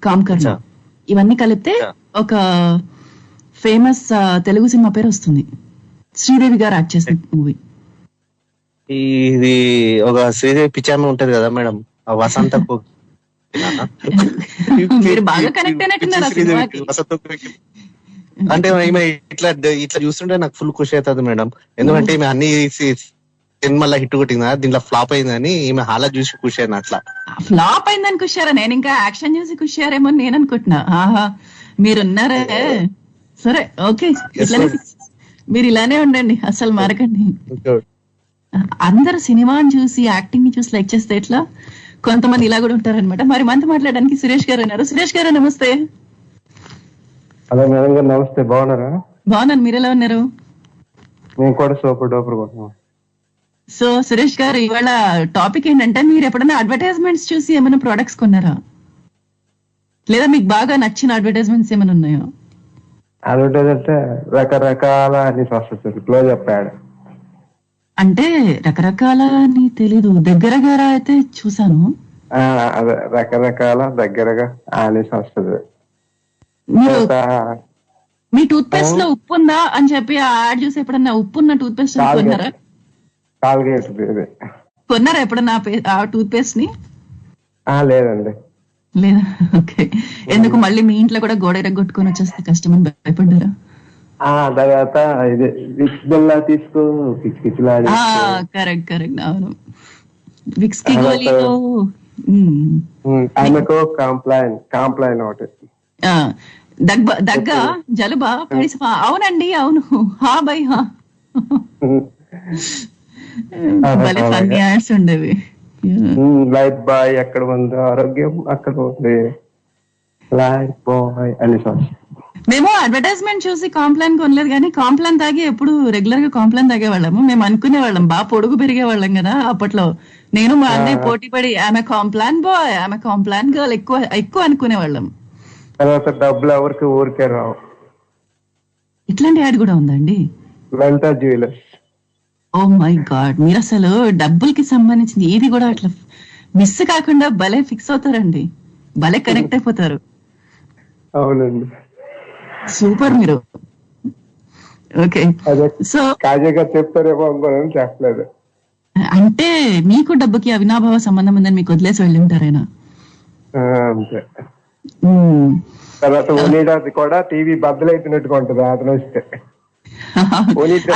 కామ్కర్మ, ఇవన్నీ కలిపితే ఒక ఫేమస్ తెలుగు సినిమా పేరు వస్తుంది. శ్రీదేవి గారు యాక్ట్ చేసిన మూవీ. ఇది ఒక శ్రీదేవి పిచ్చామి ఉంటది కదా మేడం, వసంత. మీరు బాగా కనెక్ట్ అయినట్టున్నారు. అంటే ఈమె ఇట్లా చూస్తుంటే నాకు ఫుల్ ఖుషి అవుతుంది మేడం. ఎందుకంటే ఈమె అన్ని సినిమాలో హిట్ కొట్టిందా, దీంట్లో ఫ్లాప్ అయిందని ఈమె హాలా చూసి ఖుషి అయినా. అట్లా ఫ్లాప్ అయిందని ఖుషారా? నేను ఇంకా యాక్షన్ చూసి ఖుషారేమో నేను అనుకుంటున్నా. ఆహా, మీరున్నారే. సరే, ఓకే, మీరు ఇలానే ఉండండి, అసలు మారకండి. అందరు సినిమాని చూసి యాక్టింగ్ ని చూసి లైక్ చేస్తే ఎట్లా? కొంతమంది ఇలా కూడా ఉంటారనమాట. మరి మనతో మాట్లాడడానికి సురేష్ గారు ఉన్నారు. సురేష్ గారు నమస్తే. హలో మేడం గారు, నమస్తే. బాగున్నారా? బాగున్నాను, మీరు ఎలా ఉన్నారు? మేము కూడా సూపర్ డూపర్ కొన్నాం. సో సురేష్ గారు, ఇవాళ టాపిక్ ఏంటంటే, మీరు ఎప్పుడైనా అడ్వర్టైజ్మెంట్స్ చూసి ఏమైనా ప్రొడక్ట్స్ కొన్నారా, లేదా మీకు బాగా నచ్చిన అడ్వర్టైజ్మెంట్స్ ఏమైనా ఉన్నాయా? అడ్వర్టైజ్ అంటే రకరకాల అని వస్తుంది, క్లోజ్ అప్ యాడ్ అంటే రకరకాల అని తెలీదు, దగ్గరగా అయితే చూసాను. అదే రకరకాల దగ్గరగా ఆనేసి వస్తుంది. మీ టూత్ పేస్ట్ లో ఉప్పు ఉందా అని చెప్పి ఆ యాడ్ చూసి ఎప్పుడన్నా ఉప్పున్న టూత్ పేస్ట్ కొన్నారా? కొన్నారా ఎప్పుడన్నా ఆ టూత్ పేస్ట్ ని? లేదండి. లేదా? ఓకే. ఎందుకు మళ్ళీ మీ ఇంట్లో కూడా గోడ ఎరగొట్టుకొని వచ్చేస్తే కష్టమని భయపడ్డారా? తర్వాత ఇది విక్స్ తీసుకో, కరెక్ట్, అవును, విక్స్ కి గోళీలో ఆమెకు కాంప్లైన్ ఒకటి, దగ్గ జలుబా పడిసా. అవునండి, అవును, హా బై హా. భలే ఫన్నీ యాడ్స్ ఉండేవి. లైఫ్ బాయ్ ఎక్కడ ఉంది, ఆరోగ్యం అక్కడ ఉంది, లైఫ్ బాయ్ అని. మేము అడ్వర్టైజ్మెంట్ చూసి కాంప్లాన్ కొనలేదు కానీ కాంప్లాన్ తాగి ఎప్పుడు రెగ్యులర్ గా కాంప్లాన్ తాగేవాళ్ళము. మేము అనుకునేవాళ్ళం బాగా పొడుగు పెరిగేవాళ్ళం కదా అప్పట్లో. నేను మా అన్నయ్య పోటీ పడి ఆమె కాంప్లాన్ బాయ్, ఆమె కాంప్లాన్ గర్ల్ ఎక్కువ ఎక్కువ అనుకునేవాళ్ళం. తర్వాత డబ్బులు ఎవరికి ఊరికే రావు. ఇట్లాంటి యాడ్ కూడా ఉందండి? Lalitha jewellers. Oh my god, మీరు అసలు డబ్బులకి సంబంధించింది ఏది కూడా అట్లా మిస్ కాకుండా భలే ఫిక్స్ అవుతారండి, భలే కనెక్ట్ అయిపోతారు. అవునండి. సూపర్ మీరు. ఓకే, అదే సో కాజాగా చెప్తారేమో అనుకోని చెప్పలేదు. అంటే మీకు డబ్బుకి అవినాభావ సంబంధం ఉందని మీకు వదిలేసి వెళ్ళి ఉంటారైనా? అంతే. తర్వాత ఓనీడాది కూడా టీవీ బద్దలైపోయినట్టుగా ఉంటుంది అతను వస్తే.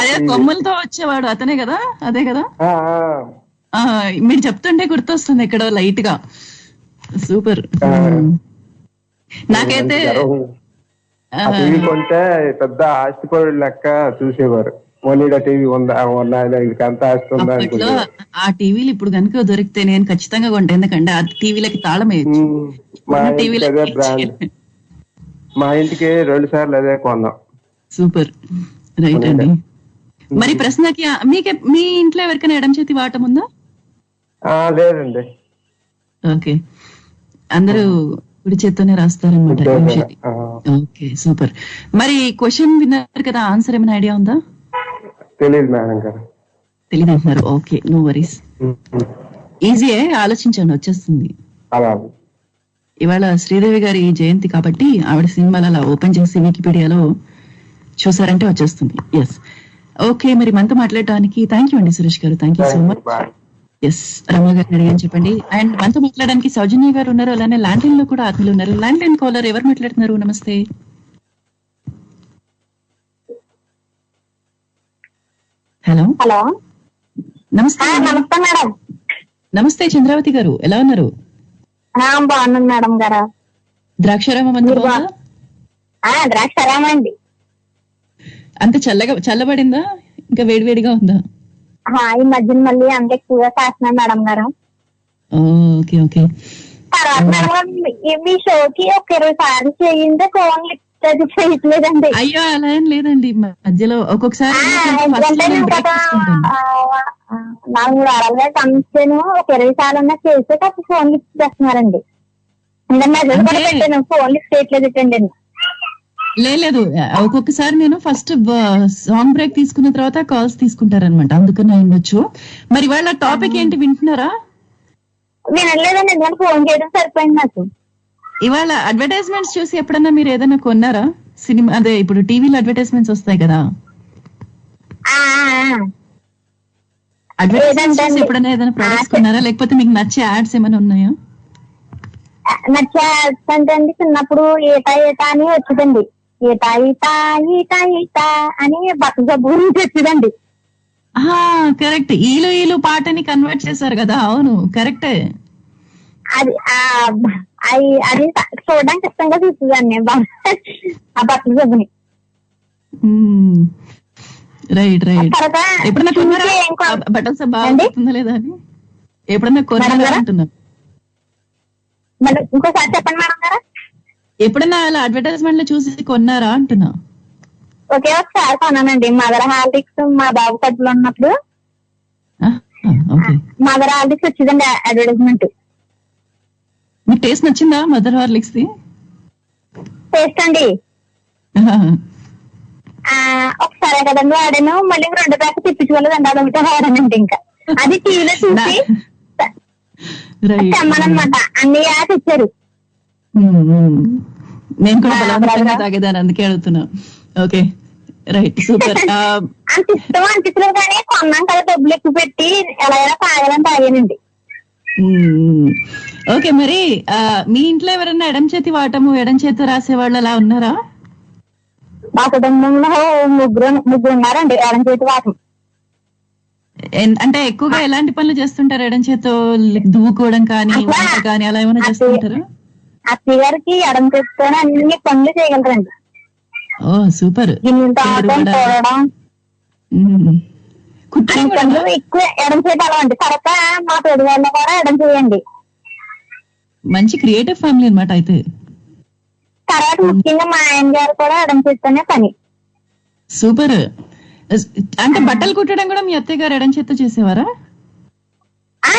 అదే కొమ్ములతో వచ్చేవాడు అతనే కదా? అదే కదా, మీరు చెప్తుంటే గుర్తొస్తుంది ఎక్కడో లైట్ గా. సూపర్. నాకైతే టీవీ కొంటే పెద్ద ఆస్తిపరుడు లెక్క చూసేవారు. ఓనీడా టీవీ ఉందా, ఇది అంత ఆస్తి ఉందా అప్పట్లో ఆ టీవీలు ఇప్పుడు కనుక దొరికితే నేను ఖచ్చితంగా కొంటా, ఎందుకంటే ఆ టీవీలకి తాళం వేయచ్చు. మా ఇంటికి 2 సార్లు అదే కొన్నాం. సూపర్, రైట్ అండి. మరి ప్రశ్నకి మీ ఇంట్లో ఎవరికైనా ఎడం చేతి వాటం ఉందా? లేదండి. ఓకే, అందరూ కుడి చేత్తోనే రాస్తారనమాట ఎడం చేతి. Okay, super. మరి క్వశ్చన్ విన్నారు కదా, ఆన్సర్ ఏమైనా ఐడియా ఉందా? తెలియదు మేడం గారు. తెలియదు అంటున్నారు. ఓకే, నో వరీస్, ఈజీయే, ఆలోచించండి వచ్చేస్తుంది. ఇవాళ శ్రీదేవి గారి జయంతి కాబట్టి ఆవిడ సినిమాలు అలా ఓపెన్ చేసి వికీపీడియాలో చూసారంటే వచ్చేస్తుంది. Yes, okay. మరి మనతో మాట్లాడడానికి థ్యాంక్ యూ అండి Suresh garu, thank you so much. Yes, Ramana గారిని అడిగాని చెప్పండి. అండ్ మనతో మాట్లాడడానికి సౌజన్య గారు ఉన్నారు, అలానే ల్యాండ్ లైన్ లో కూడా ఆత్మలు ఉన్నారు. ల్యాండ్ లైన్ కాలర్ ఎవరు మాట్లాడుతున్నారు? నమస్తే. హలో హలో, నమస్తే. నమస్తే మేడం. నమస్తే చంద్రావతి గారు, ఎలా ఉన్నారు? బాగున్నాను మేడం గారు. ద్రాక్షారామం అంతా ద్రాక్షారామండి. అంత చల్లబడిందా, ఇంకా వేడివేడిగా ఉందా? ఈ మధ్యన మళ్ళీ అంత ఎక్కువగా కాస్తున్నా మేడం గారు. Okay okay. తర్వాత మేడం మీ షోకి ఒక 20 సార్లు చేయిందే ఫోన్ లిఫ్ట్ అది చేయట్లేదండి. అయ్యో అలా ఏం లేదండి, మధ్యలో ఒక్కొక్కసారి 4-3 వారాలుగా కంపెనీ ఒక 20 సార్లు చేస్తే అప్పుడు ఫోన్ లిఫ్ట్ చేస్తున్నారండి. ఇంకా మెసేజ్ కూడా పెట్టాను, ఫోన్ లిఫ్ట్ చేయట్లేదండి. లేదు, ఒక్కొక్కసారి నేను ఫస్ట్ సాంగ్ బ్రేక్ తీసుకున్న తర్వాత కాల్స్ తీసుకుంటారనమాట, అందుకని ఉండొచ్చు. మరి వాళ్ళ టాపిక్ ఏంటి వింటున్నారా? వినలేదండి, ఎందుకంటే ఫోన్ చేయడం సరిపోయింది నాకు. ఇవాళ అడ్వర్టైజ్మెంట్స్ చూసి ఎప్పుడన్నా మీరు ఏదైనా కొన్నారా? సినిమా అదే ఇప్పుడు టీవీలో అడ్వర్టైజ్మెంట్స్ వస్తాయి కదా, అడ్వర్టైజ్మెంట్స్ చూసి ఎప్పుడైనా ఏదైనా ప్రొడక్ట్స్ కొన్నారా? లేకపోతే మీకు నచ్చే యాడ్స్ ఏమైనా ఉన్నాయా? నచ్చే యాడ్స్ అంటే అండి, చిన్నప్పుడు ఏటా ఏటా అని వచ్చిందండి. ఏటా ఈటా ఈటా ఈటా అని బట్టల జబ్బు గురించి వచ్చిందండి. కరెక్ట్, ఈలు ఈలు పాటని కన్వర్ట్ చేశారు కదా. అవును, కరెక్టే. అది అది చూడడానికి ఇష్టంగా చూస్తుందండి ఆ బట్టల జబ్బుని. Right right. ఎప్పుడన్నా కొన్నారా బట్టల సబ్బు బాగుంటుందా లేదా అని? ఎప్పుడన్నా కొన్నారా అంటున్నారు? ఇంకోసారి చెప్పండి మేడం గారు. ఎప్పుడన్నా అలా అడ్వర్టైజ్మెంట్ లో చూసి కొన్నారా అంటున్నా? ఒకే ఒకసారి కొన్నానండి, మదర్ హార్లిక్స్ మా బాబు కడుపులో ఉన్నప్పుడు. మదర్ హార్లిక్స్ వచ్చిందండి అడ్వర్టైజ్మెంట్. మీకు టేస్ట్ నచ్చిందా మదర్ హార్లిక్స్ ది? టేస్ట్ అండి ఒకసారి కదండి వాడాను, మళ్ళీ 2 ప్యాకెట్ తెప్పించుకోలేదండి, అదొకటే వాడానండి. ఇంకా అది టీవీలో చూసి తెమ్మనమాట, అన్ని యాడ్స్ ఇచ్చారు. నేను కూడా బలవంతంగా తాగేదాన్ని, అందుకే అడుగుతున్నా. Okay, right, super. అంత ఇష్టం అనిపించలేదు కానీ కొన్నాం కదా, డబ్బులు ఎక్కువ పెట్టి ఎలాగైనా తాగాలని తాగానండి. ఓకే, మరి మీ ఇంట్లో ఎవరైనా ఎడం చేతి వాటము ఎడం చేతి రాసేవాళ్ళు అలా ఉన్నారా? మా కుటుంబంలో ముగ్గురు ఉన్నారండి ఎడం చేతి వాటం. అంటే ఎక్కువగా ఎలాంటి పనులు చేస్తుంటారు? ఎడం చేతో దువ్వుకోవడం కానీ వంట కానీ అలా ఏమైనా చేస్తుంటారా? అత్తయ్య గారికి ఎడం చేతితోనే అన్ని పనులు చేయగలరండి. ఓ సూపర్. ఎక్కువ ఎడం చేతి అలవండి. తర్వాత మా తోడు వాళ్ళు కూడా ఎడం చేయండి. మంచి క్రియేటివ్ ఫ్యామిలీ అన్నమాట అయితే. తర్వాత ముఖ్యంగా మా ఆయన గారు కూడా ఎడం చేత్తోనే పని. సూపర్. అంటే బట్టలు కుట్టడం కూడా మీ అత్తయ్య గారు ఎడం చేత్తో చేసేవారా?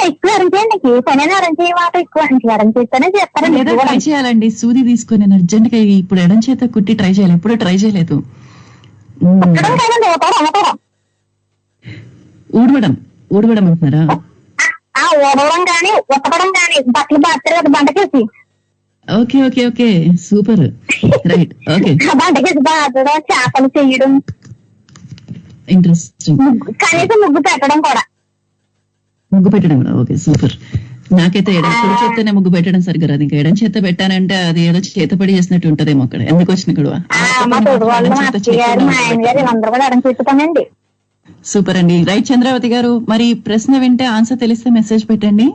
ఎక్కువ ఎడం చేయండి, ఏ పనైనా ఎడం చేయమాట ఎక్కువ ఎడం చేస్తేనే చేస్తారండి. ఏదో ట్రై చేయాలండి, సూది తీసుకొని నేను అర్జెంట్ గా ఇప్పుడు ఎడం చేత కుట్టి ట్రై చేయాలి. ఎప్పుడూ ట్రై చేయలేదు. ఊడవడం అంటున్నారా? ఊడవడం కానీ ఉతకడం కానీ బట్టలు బాగుతారు కదా బండకేసి. Okay okay okay super right. Okay బండకేసి బాధడం, చేపలు చేయడం, ఇంట్రెస్టింగ్. కనీసం ముగ్గు పెట్టడం కూడా. ముగ్గు పెట్టడం కూడా ఓకే సూపర్. నాకైతే కుడి చేత్తనే ముగ్గు పెట్టడం సరిగ్గా రాదు. ఇంకా ఎడం చేత పెట్టానంటే అది ఏదో చేతపడి చేసినట్టు ఉంటదేమో. అక్కడ ఎందుకు వచ్చిన గొడవ. సూపర్ అండి. రైట్ చంద్రావతి గారు, మరి ప్రశ్న వింటే ఆన్సర్ తెలిస్తే మెసేజ్ పెట్టండి.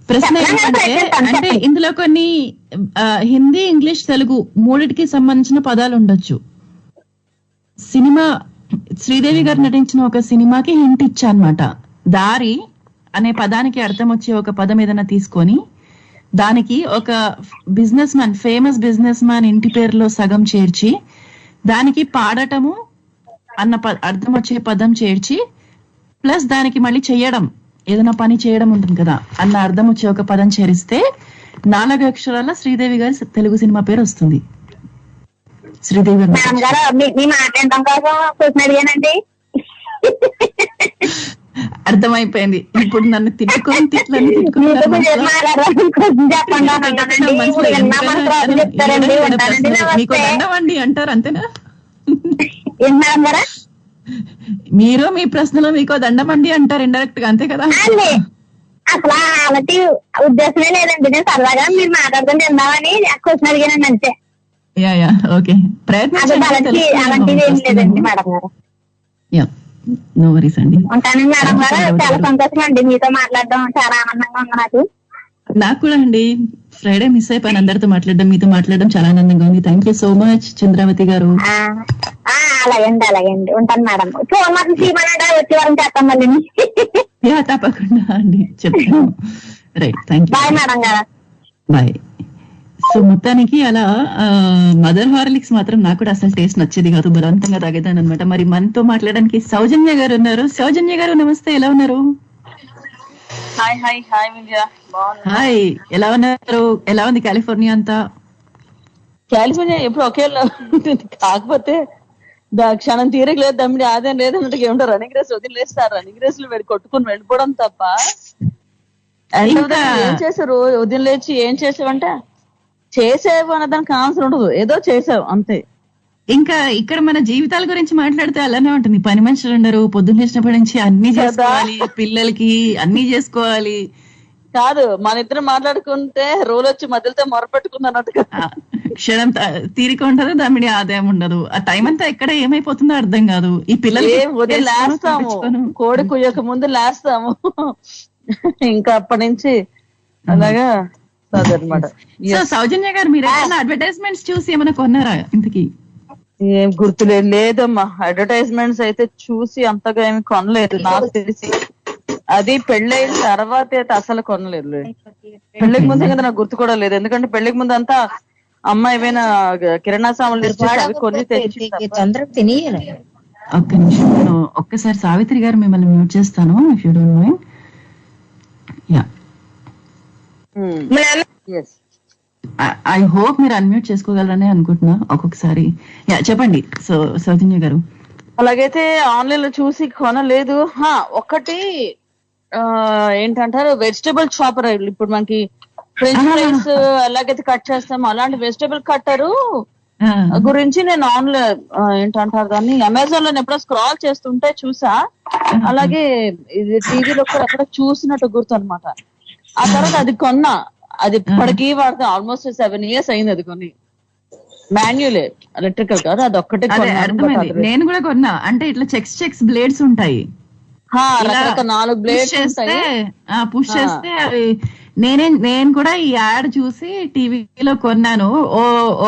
ప్రశ్న ఏంటంటే, అంటే ఇందులో కొన్ని హిందీ, ఇంగ్లీష్, తెలుగు మూడిటికి సంబంధించిన పదాలు ఉండొచ్చు. సినిమా శ్రీదేవి గారు నటించిన ఒక సినిమాకి హింట్ ఇచ్చా అన్నమాట. దారి అనే పదానికి అర్థం వచ్చే ఒక పదం ఏదైనా తీసుకొని దానికి ఒక business man, famous business man ఇంటి పేరులో సగం చేర్చి దానికి పాడటము అన్న అర్థం వచ్చే పదం చేర్చి ప్లస్ దానికి మళ్ళీ చెయ్యడం, ఏదైనా పని చేయడం ఉంటుంది కదా అన్న అర్థం వచ్చే ఒక పదం చేరిస్తే 4 అక్షరాల శ్రీదేవి గారి తెలుగు సినిమా పేరు వస్తుంది. శ్రీదేవి గారు అర్థమైపోయింది. ఇప్పుడు నన్ను తిట్టుకొని మీకు దండవండి అంటారు అంతేనా? మీరు మీ ప్రశ్నలో మీకో దండమండి అంటారు ఇండైరెక్ట్ గా, అంతే కదా? అసలు అలాంటి ఉద్దేశమే లేదండి. నేను సరదాగా మీరు మాట్లాడుతుంటే విందామని క్వశ్చన్ అడిగానండి అంతే. ఓకే అలాంటివి ఏం లేదండి మేడం గారు. నో వరీస్ అండి. ఉంటాను మేడం గారు, చాలా సంతోషం అండి మీతో మాట్లాడడం, చాలా ఆనందంగా ఉంది నాకు కూడా అండి. ఫ్రైడే మిస్ అయిపోయాను అందరితో మాట్లాడడం, మీతో మాట్లాడడం చాలా ఆనందంగా ఉంది. Thank you so much Chandravathi గారు. అలాగండి ఉంటాను మేడం. ఫోన్ మాత్రం చేయమనండి, వచ్చే వారం చేస్తాం మళ్ళీ. తప్పకుండా అండి చెప్తాను. Right, thank you. Bye madam garu. Bye. So మొత్తానికి అలా మదర్ హార్లిక్స్ మాత్రం నాకు కూడా అసలు టేస్ట్ నచ్చేది కాదు, బలవంతంగా తాగేదాను అనమాట. మరి మనతో మాట్లాడడానికి సౌజన్య గారు ఉన్నారు. సౌజన్య గారు నమస్తే, ఎలా ఉన్నారు? హాయ్, ఎలా ఉన్నారు? ఎలా ఉంది కాలిఫోర్నియా అంతా? కాలిఫోర్నియా ఎప్పుడు ఒకేలా ఉంటుంది, కాకపోతే క్షణం తీరిక లేదు, దమ్మిడి ఆదాయం లేదన్నట్టు ఏమిటో రన్నింగ్ రేస్ వదిలేస్తారు. రన్నింగ్ రేస్ లో కొట్టుకుని వెళ్ళిపోవడం తప్ప ఏం చేశారు? ఉదయం లేచి ఏం చేసావంటే చేసేవు అన్నదానికి ఆన్సర్ ఉండదు, ఏదో చేసావు అంతే. ఇంకా ఇక్కడ మన జీవితాల గురించి మాట్లాడితే అలానే ఉంటుంది. పని మనుషులు ఉండరు, పొద్దున్న లేచినప్పటి నుంచి అన్ని చేసుకోవాలి, పిల్లలకి అన్ని చేసుకోవాలి. కాదు, మన ఇద్దరు మాట్లాడుకుంటే రోజు వచ్చి మధ్యలో మొరపెట్టుకుంది అన్నట్టుగా క్షణం తీరిక ఉండదు, దామిడి ఆదాయం ఉండదు. ఆ టైం అంతా ఎక్కడ ఏమైపోతుందో అర్థం కాదు. ఈ పిల్లలకి ఉదయం లేస్తాము, కోడి కుయ్యక ముందు లేస్తాము, ఇంకా అప్పటి నుంచి అలాగా అదనమాట. సౌజన్య గారు, మీరు అడ్వర్టైజ్మెంట్స్ చూసి ఏమైనా కొన్నారా? ఇంతకీ ఏం గుర్తులేదు. లేదమ్మా, అడ్వర్టైజ్మెంట్స్ అయితే చూసి అంతగా ఏమి కొనలేదు నాకు తెలిసి. అది పెళ్ళైన తర్వాత అయితే అసలు కొనలేదు. పెళ్లికి ముందు కదా నాకు గుర్తు కూడా లేదు, ఎందుకంటే పెళ్లికి ముందు అంతా అమ్మ ఏమైనా కిరాణా సామాన్లు అవి కొన్ని తెచ్చి. ఒక్క నిమిషం, నేను ఒక్కసారి సావిత్రి గారు మిమ్మల్ని మ్యూట్ చేస్తాను, if you don't mind. I hope మీరు అన్మ్యూట్ చేసుకోగలరని అనుకుంటున్నా ఒక్కొక్కసారి. చెప్పండి సౌజన్య గారు. అలాగైతే ఆన్లైన్ లో చూసి కొనలేదు. ఒకటి ఏంటంటారు, వెజిటబుల్ చాపర్. ఇప్పుడు మనకి ఫ్రెంచ్ ఫ్రైస్ ఎలాగైతే కట్ చేస్తామో అలాంటి వెజిటబుల్ కట్టరు గురించి నేను ఆన్లైన్ ఏంటంటారు దాన్ని అమెజాన్ లో ఎప్పుడో స్క్రాల్ చేస్తుంటే చూసా. అలాగే ఇది టీవీలో కూడా ఎక్కడ చూసినట్టు గుర్తు అనమాట. ఆ తర్వాత అది కొన్నా, అది ఇప్పటికీ వాడతాం. ఆల్మోస్ట్ 7 years అయింది అది కొని. మాన్యువలే, ఎలక్ట్రికల్ కాదు, అది ఒక్కటే. నేను కూడా కొన్నా. అంటే ఇట్లా చెక్స్ బ్లేడ్స్ ఉంటాయి, 4 బ్లేడ్స్ పుష్ చేస్తే అవి. నేను కూడా ఈ యాడ్ చూసి టీవీలో కొన్నాను.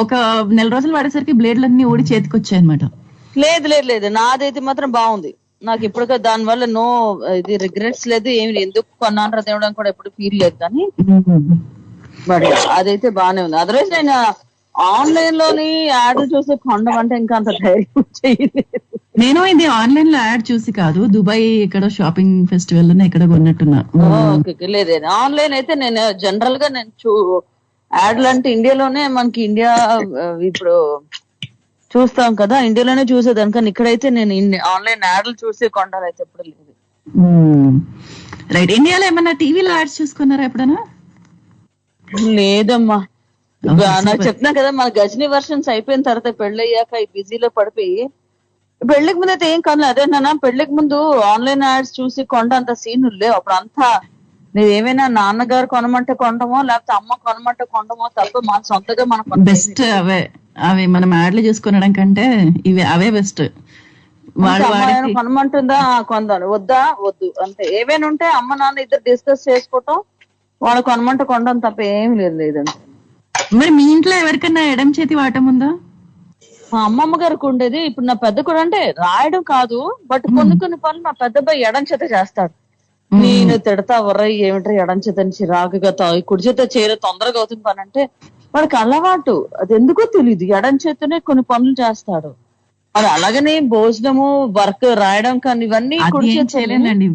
ఒక నెల రోజులు వాడేసరికి బ్లేడ్లన్నీ ఊడి చేతికి వచ్చాయి అనమాట. లేదు నాదైతే మాత్రం బాగుంది. నాకు ఇప్పుడు దాని వల్ల నో ఇది రిగ్రెట్స్ లేదు, ఏమి ఎందుకు కొన్నాను దేవుడం కూడా ఎప్పుడు ఫీల్ లేదు. కానీ బట్ అదైతే బానే ఉంది. అదర్వైజ్ నేను ఆన్లైన్ లోని యాడ్ చూసి కొండం అంటే ఇంకా అంత ధైర్యం చేయలేదు. నేను ఇది ఆన్లైన్ లో యాడ్ చూసి కాదు, దుబాయ్ ఎక్కడో షాపింగ్ ఫెస్టివల్ లోనే ఎక్కడ కొన్నట్టున్నా. లేదే ఆన్లైన్ అయితే నేను జనరల్ గా నేను యాడ్లు అంటే ఇండియాలోనే మనకి ఇండియా ఇప్పుడు చూస్తాం కదా, ఇండియాలోనే చూసేదాని. కానీ ఇక్కడైతే నేను ఆన్లైన్ యాడ్లు చూసి కొంటాను అయితే ఎప్పుడు లేదు. రైట్. ఇండియాలో ఏమన్నా టీవీలో యాడ్స్ చూసుకున్నారా ఎప్పుడైనా? లేదమ్మా. నాకు చెప్తున్నా కదా, మన గజనీ వర్షన్స్ అయిపోయిన తర్వాత పెళ్ళయ్యాక ఈ బిజీలో పడిపోయి, పెళ్లికి ముందు అయితే ఏం కాదు. అదేనా పెళ్లికి ముందు ఆన్లైన్ యాడ్స్ చూసి కొండ అంత సీన్ లేవు. అప్పుడు అంతా నేను ఏమైనా నాన్నగారు కొనమంటే కొండమో లేకపోతే అమ్మ కొనమంటే కొండమో తప్ప మన సొంతగా మనం బెస్ట్ అవి మనం యాడ్లు చూసుకునడం కంటే ఇవి అవే బెస్ట్. కొనమంటుందా కొందాను, వద్దా వద్దు అంతే. ఏవైనా ఉంటే అమ్మ నాన్న ఇద్దరు డిస్కస్ చేసుకోవటం, వాళ్ళు కొనమంటే కొండం తప్ప ఏం లేదంటే. మరి మీ ఇంట్లో ఎవరికన్నా ఎడం చేతి వాటం ఉందా? మా అమ్మమ్మ గారికి ఉండేది. ఇప్పుడు నా పెద్ద కూడా అంటే రాయడం కాదు, బట్ కొన్ని పనులు మా పెద్ద అబ్బాయి ఎడం చేత చేస్తాడు. నేను తిడతా వర్రయ్య ఏమిటో ఎడం చేత చిరాకుగా కుడి చేత చేయలే తొందరగా అవుతుంది పని అంటే, వాడికి అలవాటు. అది ఎందుకో తెలియదు, ఎడం చేతనే కొన్ని పనులు చేస్తాడు. అది అలాగనే భోజనము వర్క్ రాయడం కానీ ఇవన్నీ చేయలేనండి.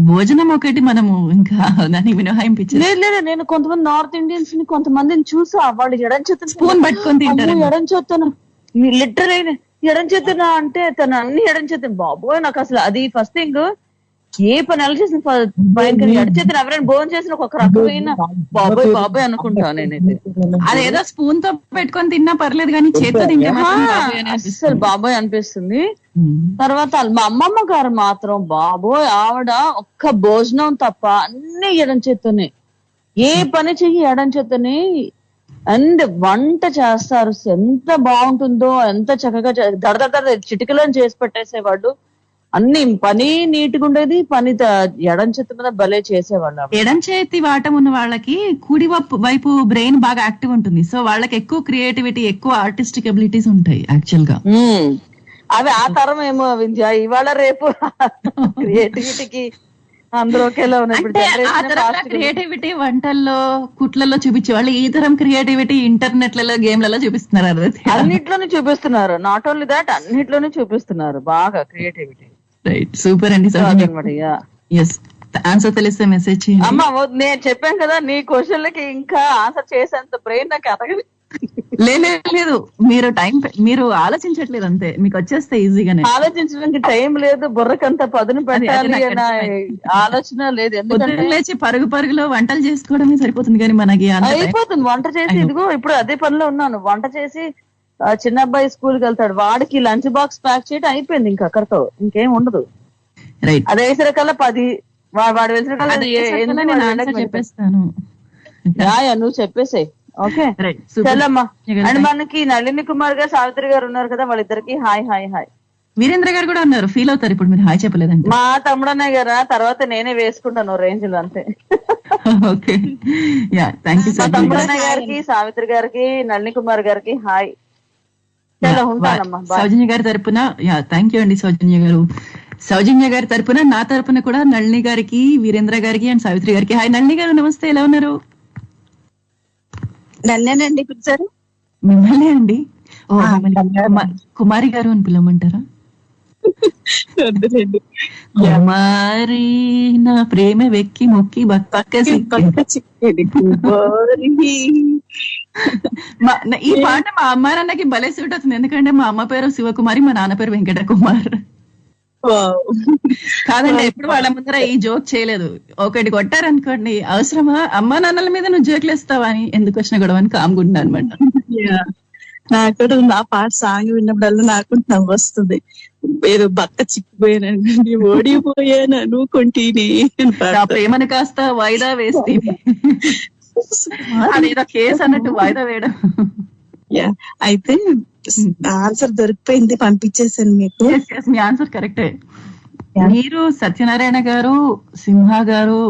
భోజనం ఒకటి మనము ఇంకా దాన్ని మినహాయింపించలేదు. లేదు నేను కొంతమంది నార్త్ ఇండియన్స్ ని కొంతమందిని చూసా, వాళ్ళు ఎడం చేత స్పూన్ పట్టుకొని తింటారు. ఎడం చేతను లిటరల్ అయిన ఎడం చేతున్నా అంటే తను అన్ని ఎడం చేతును. బాబోయ్ నాకు అసలు అది ఫస్ట్ థింగ్. ఏ పని ఎలా చేసిన భయంకర ఎడం చేతులు ఎవరైనా భోజనం చేసిన ఒక రకమైన బాబోయ్ అనుకుంటా నేనైతే. అదేదో స్పూన్ తో పెట్టుకొని తిన్నా పర్లేదు కానీ చేతితో తింటే అసలు బాబోయ్ అనిపిస్తుంది. తర్వాత మా అమ్మమ్మ గారు మాత్రం బాబోయ్, ఆవిడ ఒక్క భోజనం తప్ప అన్ని ఎడం చేత్తోనే, ఏ పని చెయ్యి ఎడం చేత్తోనే. అండ్ వంట చేస్తారు, ఎంత బాగుంటుందో, ఎంత చక్కగా దడదడ చిటికలను చేసి పెట్టేసేవాడు. అన్ని పని నీట్గా ఉండేది, పని ఎడం చేతి మీద భలే చేసేవాళ్ళు. ఎడం చేతి వాటం ఉన్న వాళ్ళకి కుడి వైపు బ్రెయిన్ బాగా యాక్టివ్ ఉంటుంది. సో వాళ్ళకి ఎక్కువ క్రియేటివిటీ, ఎక్కువ ఆర్టిస్టిక్ అబిలిటీస్ ఉంటాయి యాక్చువల్ గా. అవి ఆ తరం ఏమో విద్య, ఇవాళ రేపు క్రియేటివిటీకి అందులోకేలా ఉన్నాయి. క్రియేటివిటీ వంటల్లో కుట్లలో చూపించేవాళ్ళు, ఈ తరం క్రియేటివిటీ ఇంటర్నెట్లలో గేమ్లలో చూపిస్తున్నారు. అన్నిట్లోనే చూపిస్తున్నారు. నాట్ ఓన్లీ దాట్, అన్నిట్లోనే చూపిస్తున్నారు బాగా క్రియేటివిటీ. రైట్, సూపర్ అండి. ఆన్సర్ తెలిస్తే మెసేజ్ చేయండి. అమ్మా నేను చెప్పాను కదా, నీ క్వశ్చన్లకి ఇంకా ఆన్సర్ చేసేంత బ్రెయిన్ నాకు ఎదగదు. లేదు, మీరు ఆలోచించట్లేదు అంతే, మీకు వచ్చేస్తే ఈజీగానే. ఆలోచించడానికి టైం లేదు, బుర్రకంత పదును పెట్టాలి అన్న ఆలోచన లేదు. ఎందుకంటే లేచి పరుగులో వంటలు చేసుకోవడమే సరిపోతుంది కానీ మనకి అయిపోతుంది. వంట చేసి ఇదిగో ఇప్పుడు అదే పనిలో ఉన్నాను. వంట చేసి చిన్న అబ్బాయి స్కూల్కి వెళ్తాడు, వాడికి లంచ్ బాక్స్ ప్యాక్ చేయడం అయిపోయింది. ఇంకా అక్కడతో ఇంకేం ఉండదు. అది వేసరికల్లా 10, వాడు వేసరికల్లా చెప్పేస్తాను. నువ్వు చెప్పేసాయి. ఓకే చల్లమ్మా. అండ్ మనకి నళిని కుమార్ గారు, సావిత్రి గారు ఉన్నారు కదా, వాళ్ళిద్దరికి హాయ్ హాయ్ హాయ్. వీరేంద్ర గారు కూడా ఉన్నారు, ఫీల్ అవుతారు ఇప్పుడు మీరు హాయ్ చెప్పలేదండి. మా తమ్ముడన్నయ్య గారా, తర్వాత నేనే వేసుకుంటాను రేంజ్ లో అంతే. Okay yeah, thank you. మా తమ్ముడన్నయ్య గారికి, సావిత్రి గారికి, నళిని కుమార్ గారికి హాయ్. ఉంటానమ్మా. సౌజన్య గారి తరపున యా థ్యాంక్ యూ అండి. సౌజన్య గారి తరపున, నా తరపున కూడా నళిని గారికి, వీరేంద్ర గారికి అండ్ సావిత్రి గారికి హాయ్. నళిని గారు నమస్తే, ఎలా ఉన్నారు? నన్నేనండి పిలిచారు? మిమ్మల్ని అండి. కుమారి గారు అని పిలవమంటారా? కుమారి నా ప్రేమ వెక్కి మొక్కి ఈ పాట మా అమ్మ నాన్నకి భలే సూట్ అవుతుంది. ఎందుకంటే మా అమ్మ పేరు శివకుమారి, మా నాన్న పేరు వెంకట కుమార్. కాదండి, ఎప్పుడు వాళ్ళ ముందర ఈ జోక్ చేయలేదు. ఒకటి కొట్టారనుకోండి, అవసరమా అమ్మా నాన్నల మీద నువ్వు జోకులు వేస్తావా అని, ఎందుకు వచ్చిన గొడవ అని కామ్గుంటున్నా అనమాట. నాకు నా పాట సాంగ్ విన్నప్పుడల్లా నాకు నవ్వు వస్తుంది. ఏదో బక్క చిక్కిపోయానండి, ఓడిపోయాను అనుకుంటేనే, ప్రేమను కాస్త వాయిదా వేస్తే అదేదో కేసు అన్నట్టు వాయిదా వేయడం. అయితే ఆన్సర్ దొరికిపోయింది, పంపించేసాను మీకు. మీ ఆన్సర్ కరెక్టే. మీరు సత్యనారాయణ గారు, సింహ గారు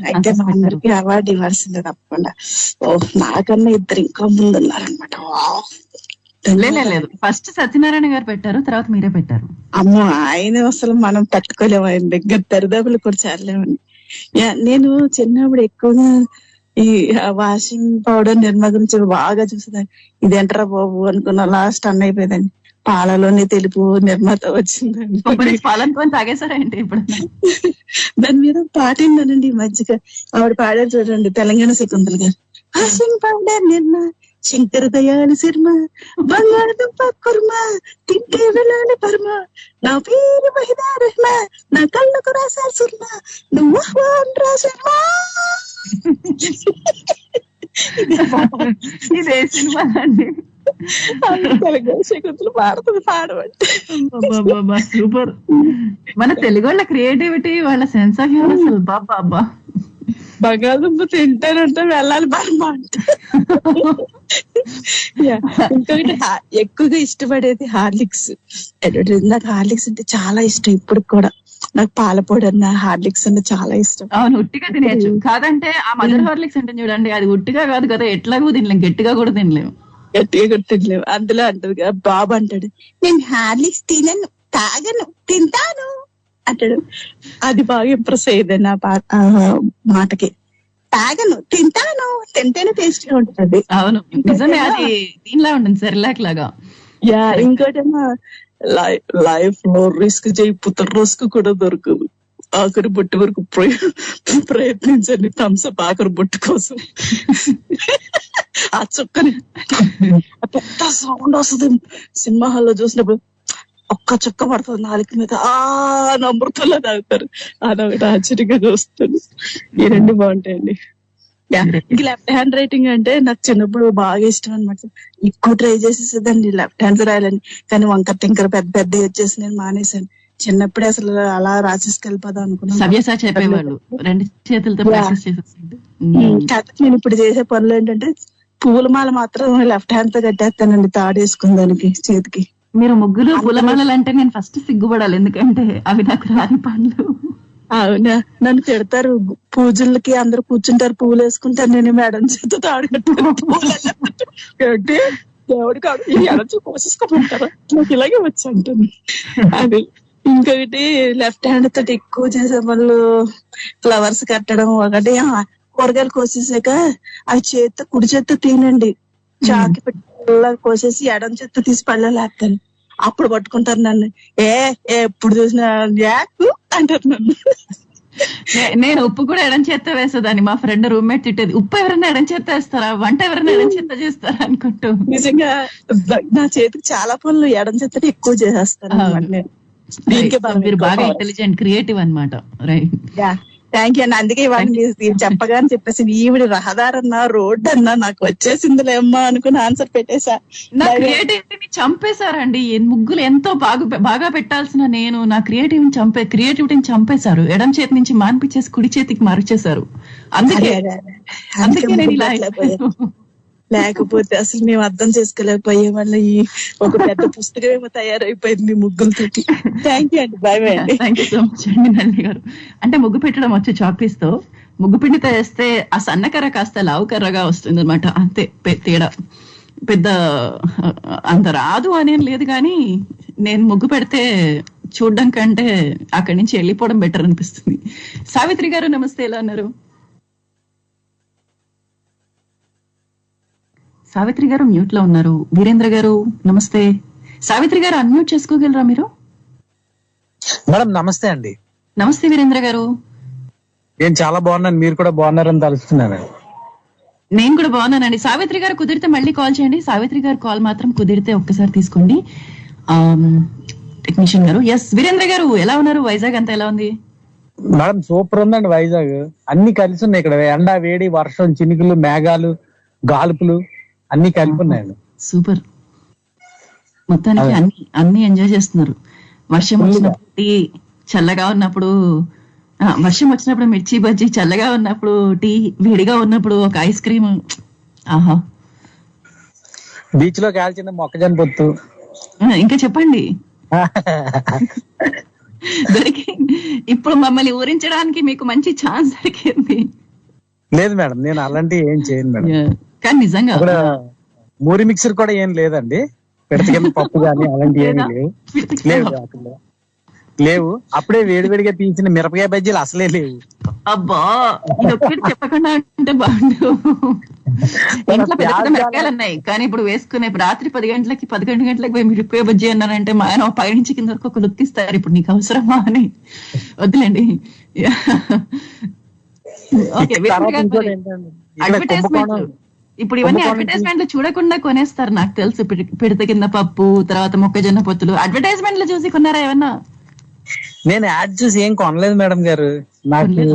అయితే మా అందరికి అవార్డు ఇవ్వాల్సిందే తప్పకుండా. నాకన్నా ఇద్దరు ఇంకా ముందు ఉన్నారనమాట. లేదు, ఫస్ట్ సత్యనారాయణ గారు పెట్టారు, తర్వాత మీరే పెట్టారు. అమ్మో, ఆయన అసలు మనం తట్టుకోలేము, ఆయన దగ్గర దరిదాపులు కూడా చేరలేమని. నేను చిన్నప్పుడు ఎక్కువగా ఈ వాషింగ్ పౌడర్ నిర్మా గురించి బాగా చూసేదాన్ని. ఇదేంటరా బాబు అనుకున్నా, లాస్ట్ అన్న అయిపోయిందండి. పాలలోనే తెలుపు నిర్మాత వచ్చిందండి. పాలనుకొని తాగేసారా ఏంటి ఇప్పుడు? దాని మీద పాట ఏంటనండి ఈ మధ్యగా ఆవిడ పాడారు చూడండి, తెలంగాణ శకుంతల గారు. వాషింగ్ పౌడర్ నిర్మా శంకర దయాళి శర్మ బంగాళదుంప కుర్మ తింటే వెళ్ళాలి పర్మ నా పేరు మహిదా రెహ్మా నా కళ్ళకు రాశారు సుర్మ నువ్వు రాశర్మా. ఇదే సినిమా అండి. తెలంగాణ శకుంతలు పాడుతుంది పాడబట్టి. సూపర్. మన తెలుగు వాళ్ళ క్రియేటివిటీ, వాళ్ళ సెన్స్ ఆఫ్ హ్యూమర్ అసలు బాబా. బంగాళదుంప తింటానంటే వెళ్ళాలి బర్మా అంటే. ఇంకొకటి ఎక్కువగా ఇష్టపడేది హార్లిక్స్. నాకు హార్లిక్స్ అంటే చాలా ఇష్టం ఇప్పుడు కూడా. నాకు పాలపొడి అన్న హార్లిక్స్ అన్న చాలా ఇష్టం. అవును, ఉట్టిగా తినేయచ్చు. కాదంటే ఆ మదర్ హార్లిక్స్ అంటే చూడండి, అది ఉట్టిగా కాదు కదా, ఎట్లాగూ తినలేం, గట్టిగా కూడా తినలేము. గట్టిగా కూడా తినలేము. అందులో అంటది కదా బాబు అంటాడు, నేను హార్లిక్స్ తినను తాగను తింటాను అంటాడు. అది బాగా ఇంప్రెస్ అయ్యేది నా మాటకి. తాగను తింటాను, తింటేనే టేస్ట్ గా ఉంటుంది. అవును నిజమే, అది దీనిలా ఉంటుంది సెర్లాక్ లాగా. ఇంకోటేమో లైఫ్ లో రిస్క్ చేయకపోతే రిస్క్ కూడా దొరకదు. ఆఖరి బొట్టు వరకు ప్రయత్నించండి థమ్స్అప్ ఆఖరి బొట్టు కోసం. ఆ చుక్కని పెద్ద సౌండ్ వస్తుంది సినిమా హాల్లో చూసినప్పుడు, ఒక్క చుక్క పడుతుంది నాలుగు మీద, అమృతంలో తాగుతారు. అదొకటి ఆశ్చర్యంగా చూస్తుంది. ఈ రెండు బాగుంటాయండి. ఇంక లెఫ్ట్ హ్యాండ్ రైటింగ్ అంటే నాకు చిన్నప్పుడు బాగా ఇష్టం అనమాట. ఎక్కువ ట్రై చేసేసేదండి లెఫ్ట్ హ్యాండ్ రాయాలని. కానీ వంకర టింకర పెద్ద పెద్ద వచ్చేసి నేను మానేశాను. చిన్నప్పుడే అసలు అలా రాసేసుకెళ్ళిపోదాం అనుకున్నాను. సవ్యసాచి చెప్పేవాళ్ళు రెండు చేతులతో ప్రాక్టీస్ చేసేస్తుంటే. నేను ఇప్పుడు చేసే పనులు ఏంటంటే పూలమాల మాత్రం లెఫ్ట్ హ్యాండ్ తో కట్టేస్తానండి, తాడేసుకుని దానికి చేతికి. మీరు ముగ్గురు పూలమాలలు అంటే నేను ఫస్ట్ సిగ్గుపడాలి, ఎందుకంటే అవి నాకు రాని పనులు. అవునా, నన్ను తిడతారు. పూజలకి అందరు కూర్చుంటారు, పూలు వేసుకుంటారు, నేను మేడం చేత తాడు కట్టి దేవుడి కాదు ఎడచు కోసేసుకోమంటారా, నాకు ఇలాగే వచ్చి అంటుంది. అది ఇంకొకటి లెఫ్ట్ హ్యాండ్ తోటి ఎక్కువ చేసే పనులు ఫ్లవర్స్ కట్టడం ఒకటి. కూరగాయలు కోసేసాక అవి చేత్తో కుడి చేత్తో తినండి, చాకి పెట్టి కోసేసి ఎడం చేత్తో తీసి పళ్ళేస్తాను. అప్పుడు పట్టుకుంటారు నన్ను, ఎప్పుడు చూసినా యాకు అంటారు నన్ను. నేను ఉప్పు కూడా ఎడం చేత్తో వేసేదాన్ని. మా ఫ్రెండ్ రూమ్మేట్ తిట్టేది, ఉప్పు ఎవరైనా ఎడం చేత్తో వేస్తారా, వంట ఎవరైనా ఎడం చేత్తో చేస్తారా అనుకుంటూ. నిజంగా నా చేతికి చాలా పనులు ఎడం చేత్తో ఎక్కువ చేసేస్తాను. దీనికి మీరు బాగా ఇంటెలిజెంట్, క్రియేటివ్ అన్నమాట. రైట్, థ్యాంక్ యూ అండి. అందుకే ఇవాళ చెప్పగానే చెప్పేసి ఈవిడ రహదారన్నా రోడ్ అన్నా నాకు వచ్చేసిందిలేమ్మా అనుకుని ఆన్సర్ పెట్టేశా. నా క్రియేటివిటీని చంపేశారండి. ముగ్గులు ఎంతో బాగా పెట్టాల్సిన నేను నా క్రియేటివిటీని చంపేశారు. ఎడం చేతి నుంచి మాన్పించేసి కుడి చేతికి మార్చేశారు. అందుకే నేను ఇలా లేకపోతే అసలు మేము అర్థం చేసుకోలేకపోయే వల్ల ఈ ఒక పెద్ద పుస్తకం ఏమో తయారైపోయింది ముగ్గులతోటి. థ్యాంక్ యూ అండి, బాయ్ బాయ్ అండి. థ్యాంక్ యూ సో మచ్ అండి నల్లి గారు. అంటే ముగ్గు పెట్టడం వచ్చి చాపీస్ తో ముగ్గు పిండితో వేస్తే ఆ సన్నకర్ర కాస్త లావుకర్రగా వస్తుంది అనమాట, అంతే తేడా. పెద్ద అంత రాదు అనేం లేదు, కానీ నేను ముగ్గు పెడితే చూడడం కంటే అక్కడి నుంచి వెళ్ళిపోవడం బెటర్ అనిపిస్తుంది. సావిత్రి గారు నమస్తే, ఎలా ఉన్నారు? సావిత్రి గారు మ్యూట్ లో ఉన్నారు. వీరేంద్ర గారు నమస్తే. సావిత్రి గారు అన్మ్యూట్ చేసుకోగలరా మీరు? మేడం నమస్తే అండి. నమస్తే వీరేంద్ర గారు. నేను చాలా బాగున్నాను, మీరు కూడా బాగున్నారని తలుస్తున్నాను. నేను కూడా బాగున్నానండి. సావిత్రి గారు కుదిరితే మళ్ళీ కాల్ చేయండి. సావిత్రి గారు కాల్ మాత్రం కుదిరితే ఒక్కసారి తీసుకోండి టెక్నీషియన్ గారు. ఎస్ వీరేంద్ర గారు ఎలా ఉన్నారు? వైజాగ్ అంతా ఎలా ఉంది? మేడం సూపర్ ఉందండి వైజాగ్. అన్ని కలిసి ఉన్నాయి ఇక్కడ, ఎండ వేడి వర్షం చినుకులు మేఘాలు గాలుపులు అన్ని కలిపి ఉన్నాయండి. సూపర్, మొత్తానికి అన్ని ఎంజాయ్ చేస్తున్నారు. వర్షం వచ్చినప్పుడు టీ, చల్లగా ఉన్నప్పుడు వర్షం వచ్చినప్పుడు మిర్చి బజ్జీ, చల్లగా ఉన్నప్పుడు టీ, వేడిగా ఉన్నప్పుడు ఒక ఐస్ క్రీమ్. ఆహా, బీచ్ లో కాల్చిన మొక్కజొన్న పొత్తు. ఇంకా చెప్పండి. దొరికి ఇప్పుడు మమ్మల్ని ఊరించడానికి మీకు మంచి ఛాన్స్ దొరికింది. లేదు మేడం, నేను అలాంటివి ఏం చేయను మేడం. కానీ నిజంగా మూరి మిక్సర్ కూడా ఏం లేదండి, పెడత కింద పప్పు కానీ అలాంటివి ఏమి లేవు. లేవు. అప్పుడే వేడివేడిగా తీసిన మిరపకాయ బజ్జీలు అసలే లేవు. అబ్బా ఇది ఒక్కటి చెప్పకుండా ఉంటే బాగుండు. ఇంట్లో పెద్ద పెద్ద మిరపకాయలు ఉన్నాయి, కానీ ఇప్పుడు వేసుకునే రాత్రి 11 గంటలకి పోయి మిరపకాయ బజ్జీ అన్నానంటే మా ఆయన పైనుంచి కింద వరకు ఒక లుక్ ఇస్తారు. ఇప్పుడు నీకు అవసరమా అని వద్దులేండి. ఓకే, అడ్వర్టైజ్మెంట్ ఇప్పుడు ఇవన్నీ అడ్వర్టైజ్మెంట్లు చూడకుండా కొనేస్తారు నాకు తెలుసు. పిడత కింద పప్పు, తర్వాత మొక్కజొన్న పొత్తులు అడ్వర్టైజ్మెంట్లు చూసి కొన్నారా ఏమన్నా? నేను యాడ్ చూసి ఏం కొనలేదు మేడం గారు. నాకు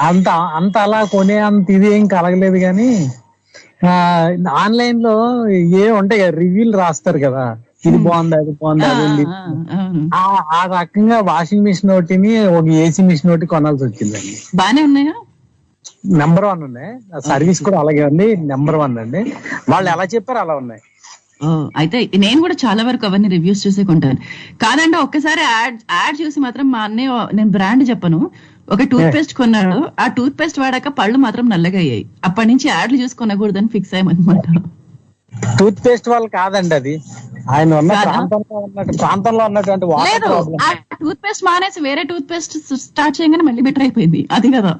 అంత అలా కొనే అంత ఇది ఏం కలగలేదు. కానీ ఆన్లైన్ లో ఏ ఉంటాయి కదా, రివ్యూలు రాస్తారు కదా, ఇది బాగుంది అది బాగుంది అది. ఆ రకంగా వాషింగ్ మిషన్ ఒకటిని ఒక ఏసీ మిషన్ ఒకటి కొనాల్సి వచ్చిందండి. బానే ఉన్నాయా? నెంబర్ 1 ఉన్నాయి. సర్వీస్ కూడా అలాగే ఉంది, నెంబర్ 1 అండి. వాళ్ళు ఎలా చెప్పారు అలా ఉన్నాయి. అయితే నేను కూడా చాలా వరకు అవన్నీ రివ్యూస్ చూసే కొంటాను. కాదంటే ఒక్కసారి యాడ్ చూసి మాత్రం మా అన్నయ్య, నేను బ్రాండ్ చెప్పను, ఒక టూత్ పేస్ట్ కొన్నాడు. ఆ టూత్ పేస్ట్ వాడాక పళ్ళు మాత్రం నల్లగా అయ్యాయి. అప్పటి నుంచి యాడ్లు చూసి కొనకూడదని ఫిక్స్ అయ్యామన్నమాట. టూత్ పేస్ట్ వాళ్ళు కాదండి, అది ఆయన ఉన్న ప్రాంతంలో ఉన్నటువంటి లేదు. ఆ టూత్ పేస్ట్ మానేసి వేరే టూత్ పేస్ట్ స్టార్ట్ చేయగానే మళ్ళీ బెటర్ అయిపోయింది. అది కదా,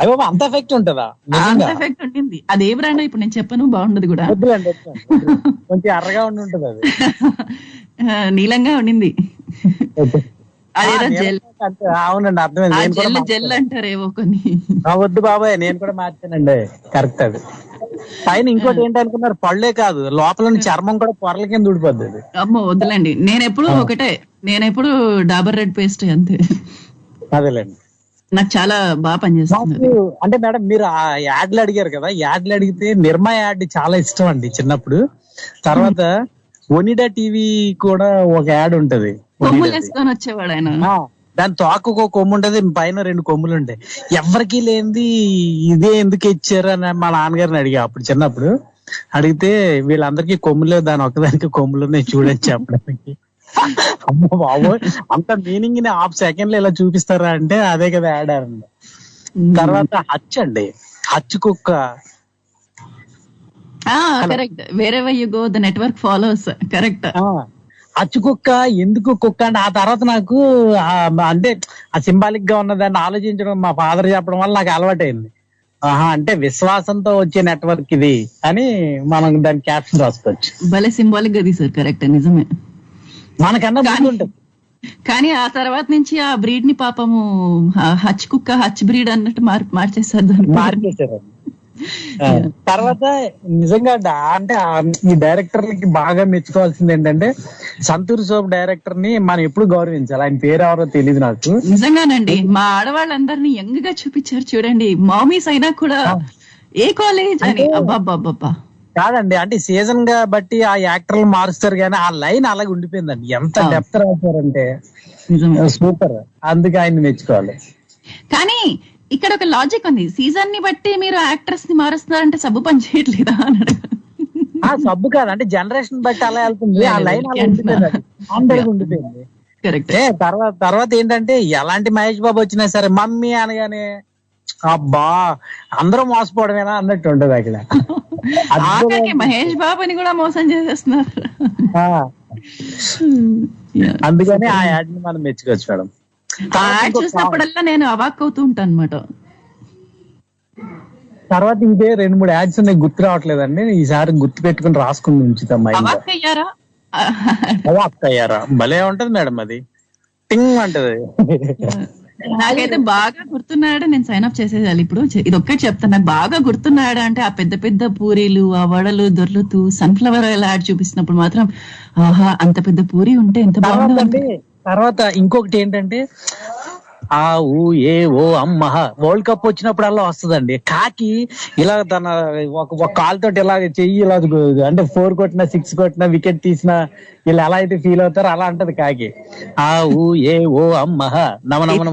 అయ్యో అంత ఎఫెక్ట్ ఉంటుందా? అంత ఎఫెక్ట్ ఉంటుంది. అది ఏ బ్రాండ్ ఇప్పుడు నేను చెప్పను, బాగుండదు కూడా. కొంచెం ఎర్రగా ఉండి ఉంటుంది, అది నీలంగా ఉండింది. అదేదో జెల్. అవునండి, అర్థమైంది. జెల్ అంటారేవో కొన్ని. వద్దు బాబాయ్, నేను కూడా మార్చానండి. కరెక్ట్. అది పైన ఇంకోటి ఏంటనుకున్నారు, పళ్ళే కాదు లోపల చర్మం కూడా పొరల కింద ఊడిపోద్ది. అమ్మో వద్దులేండి, నేనెప్పుడు డాబర్ రెడ్ పేస్ట్ అంతే. అదేలేండి, నాకు చాలా బాగా పనిచేస్తుంది. అంటే మేడం మీరు ఆ యాడ్లు అడిగారు కదా, యాడ్లు అడిగితే నిర్మా యాడ్ చాలా ఇష్టం అండి చిన్నప్పుడు. తర్వాత ఒనిడా టీవీ కూడా ఒక యాడ్ ఉంటది, వేసుకొని వచ్చేవాడు ఆయన. దాని తోక ఒక కొమ్ము ఉంటది, పైన 2 కొమ్ములు ఉంటాయి. ఎవరికి లేనిది ఇదే ఎందుకు ఇచ్చారు అని మా నాన్నగారిని అడిగా అప్పుడు చిన్నప్పుడు. అడిగితే వీళ్ళందరికీ కొమ్ములు, దాని ఒక్కదానికి కొమ్ములు ఉన్నాయి చూడని చెప్పడానికి. అమ్మో బాబు, అంత మీనింగ్ ని హాఫ్ సెకండ్ లో ఇలా చూపిస్తారా అంటే అదే కదా యాడ్ అండి. తర్వాత హచ్ అండి, హచ్ కుక్క. Correct, wherever you go the network follows. Correct. Hutch కుక్క ఎందుకు కుక్క అంటే ఆ తర్వాత నాకు అంటే ఆ సింబాలిక్ గా ఉన్నదాన్ని ఆలోచించడం మా ఫాదర్ చెప్పడం వల్ల నాకు అలవాటైంది. అంటే విశ్వాసంతో వచ్చే నెట్వర్క్ ఇది అని మనం దాని క్యాప్షన్ రాసుకోవచ్చు. భలే సింబాలిక్ గా తీసారు. కరెక్ట్, నిజమే. మనకన్నా బాగుంటది. కానీ ఆ తర్వాత నుంచి ఆ బ్రీడ్ ని పాపము హచ్ కుక్క, హచ్ బ్రీడ్ అన్నట్టు మార్చేశారు. తర్వాత నిజంగా అంటే ఈ డైరెక్టర్లకి బాగా మెచ్చుకోవాల్సింది ఏంటంటే, సంతూర్ సోప్ డైరెక్టర్ ని మనం ఎప్పుడు గౌరవించాలి. ఆయన పేరు ఎవరో తెలియదు నాకు. నిజంగానండి, మా ఆడవాళ్ళందరినీ యంగ్ గా చూపించారు చూడండి. మామీస్ అయినా కూడా ఏ కాలేజ్ అని. అబ్బాబ్బాబ్బా కాదండి, అంటే సీజన్ గా బట్టి ఆ యాక్టర్లు మారుస్తారు, కానీ ఆ లైన్ అలాగే ఉండిపోయిందండి. ఎంత డెప్త్ రాశారంటే సూపర్. అందుకే ఆయన మెచ్చుకోవాలి. కానీ ఇక్కడ ఒక లాజిక్ ఉంది, సీజన్ ని బట్టి మీరు యాక్టర్స్ ని మారుస్తున్నారంటే సబ్బు పని చేయట్లేదా అన్నాడు. సబ్బు కాదు, అంటే జనరేషన్ బట్టి అలా వెళ్తుంది. ఆ లైన్ ఉండిపోయింది. కరెక్ట్. తర్వాత ఏంటంటే ఎలాంటి మహేష్ బాబు వచ్చినా సరే మమ్మీ అనగానే అబ్బా అందరూ మోసపోవడమేనా అన్నట్టు ఉంటది అక్కడ. మహేష్ బాబుని కూడా మోసం చేసేస్తున్నారు. అందుకని ఆ యాడ్ ని మనం మెచ్చుకోవచ్చు మేడం. చూసినప్పుడల్లా నేను అవాక్ అవుతూ ఉంటాను అనమాట. తర్వాత ఇంకే 2-3 యాడ్స్ ఉన్నాయి, గుర్తు రావట్లేదండి. ఈసారి గుర్తు పెట్టుకుని రాసుకుని ఉంచుతాం. అవాక్ అయ్యారా భలే ఉంటది మేడం, అది టింగ్ అంటది. నాకైతే బాగా గుర్తున్నాడు, నేను సైన్ అప్ చేసేదాన్ని. ఇప్పుడు ఇది ఒక్కటి చెప్తాను, నాకు బాగా గుర్తున్నాడు అంటే ఆ పెద్ద పెద్ద పూరీలు, ఆ వడలు దొర్లుతూ సన్ఫ్లవర్ ఆయిల్ యాడ్ చూపిస్తున్నప్పుడు మాత్రం ఆహా అంత పెద్ద పూరి ఉంటే ఎంత బాగుంటుంది. తర్వాత ఇంకొకటి ఏంటంటే ఆ ఏ ఓ అమ్మ వరల్డ్ కప్ వచ్చినప్పుడు అలా వస్తుందండి. కాకి ఇలా తన ఒక కాలుతో ఇలా చెయ్యి ఇలా అంటే 4 కొట్టినా 6 కొట్టినా వికెట్ తీసినా వీళ్ళు ఎలా అయితే ఫీల్ అవుతారో అలా అంటది కాకి. ఆ ఏ ఓ అమ్మ నమనమన.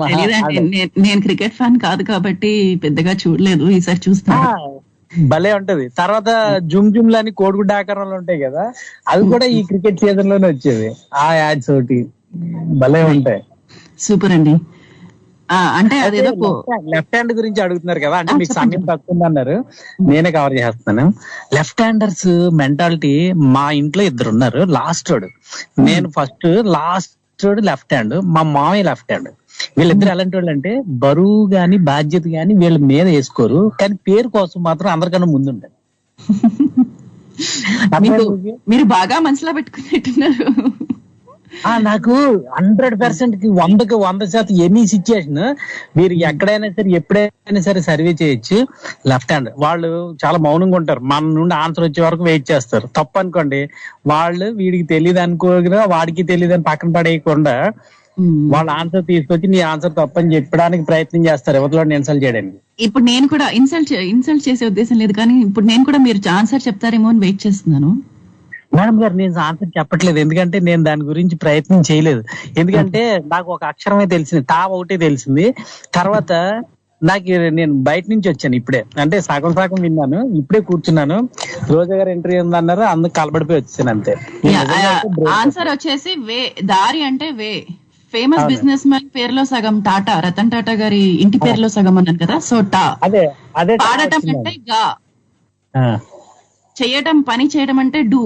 నేను క్రికెట్ ఫ్యాన్ కాదు కాబట్టి పెద్దగా చూడలేదు, ఈసారి చూస్తా. భలే ఉంటది. తర్వాత జుమ్ జుమ్లు అని కోడిగుడ్డ ఆకారంలో ఉంటాయి కదా, అవి కూడా ఈ క్రికెట్ సీజన్ లోనే వచ్చేది. ఆ యాడ్స్ ఒకటి భలే ఉంటాయి. సూపర్ అండి. అంటే అదేదో లెఫ్ట్ హ్యాండ్ గురించి అడుగుతున్నారు కదా, అంటే మీకు సమయం తక్కువ ఉందన్నారు, నేనే కవర్ చేస్తాను. లెఫ్ట్ హ్యాండర్స్ మెంటాలిటీ మా ఇంట్లో 2 ఉన్నారు. లాస్ట్ వాడు నేను ఫస్ట్, లాస్ట్ వాడు లెఫ్ట్ హ్యాండ్, మా మామయ్య లెఫ్ట్ హ్యాండ్. వీళ్ళిద్దరు ఎలాంటి వాళ్ళు అంటే బరువు గాని బాధ్యత గాని వీళ్ళ మీద వేసుకోరు, కానీ పేరు కోసం మాత్రం అందరికన్నా ముందుంటారు. మీరు బాగా మనసులో పెట్టుకున్నట్టున్నారు. నాకు 100% కి 100% ఎనీ సిచ్యుయేషన్ మీరు ఎక్కడైనా సరే ఎప్పుడైనా సరే సర్వే చేయొచ్చు. లెఫ్ట్ హ్యాండ్ వాళ్ళు చాలా మౌనంగా ఉంటారు, మన నుండి ఆన్సర్ వచ్చే వరకు వెయిట్ చేస్తారు. తప్పు అనుకోండి వాళ్ళు వీడికి తెలియదు అనుకోగా వాడికి తెలియదు అని పక్కన పడేయకుండా వాళ్ళ ఆన్సర్ తీసుకొచ్చి నీ ఆన్సర్ తప్పని చెప్పడానికి ప్రయత్నం చేస్తారు ఎవరిలో ఇన్సల్ట్ చేయడానికి. ఇప్పుడు నేను కూడా ఇన్సల్ట్ చేసే ఉద్దేశం లేదు, కానీ ఇప్పుడు నేను కూడా మీరు ఆన్సర్ చెప్తారేమో అని వెయిట్ చేస్తున్నాను. మేడం గారు నేను ఆన్సర్ చెప్పట్లేదు, ఎందుకంటే నేను దాని గురించి ప్రయత్నం చేయలేదు. ఎందుకంటే నాకు ఒక అక్షరమే తెలిసింది, టా ఒకటే తెలిసింది. తర్వాత నేను బయట నుంచి వచ్చాను ఇప్పుడే, అంటే సగం విన్నాను, ఇప్పుడే కూర్చున్నాను. రోజా గారు ఇంటర్వ్యూ ఉందన్నారు, అందుకు కలబడిపోయి వచ్చాను అంతే. ఆన్సర్ వచ్చేసి వే, దారి అంటే వే. ఫేమస్ బిజినెస్ మ్యాన్ పేరులో సగం టాటా, రతన్ టాటా గారి ఇంటి పేరులో సగం అన్నారు కదా, సో టా. అదే పాడటం అంటే గా, చేయటం పని చేయడం అంటే డూ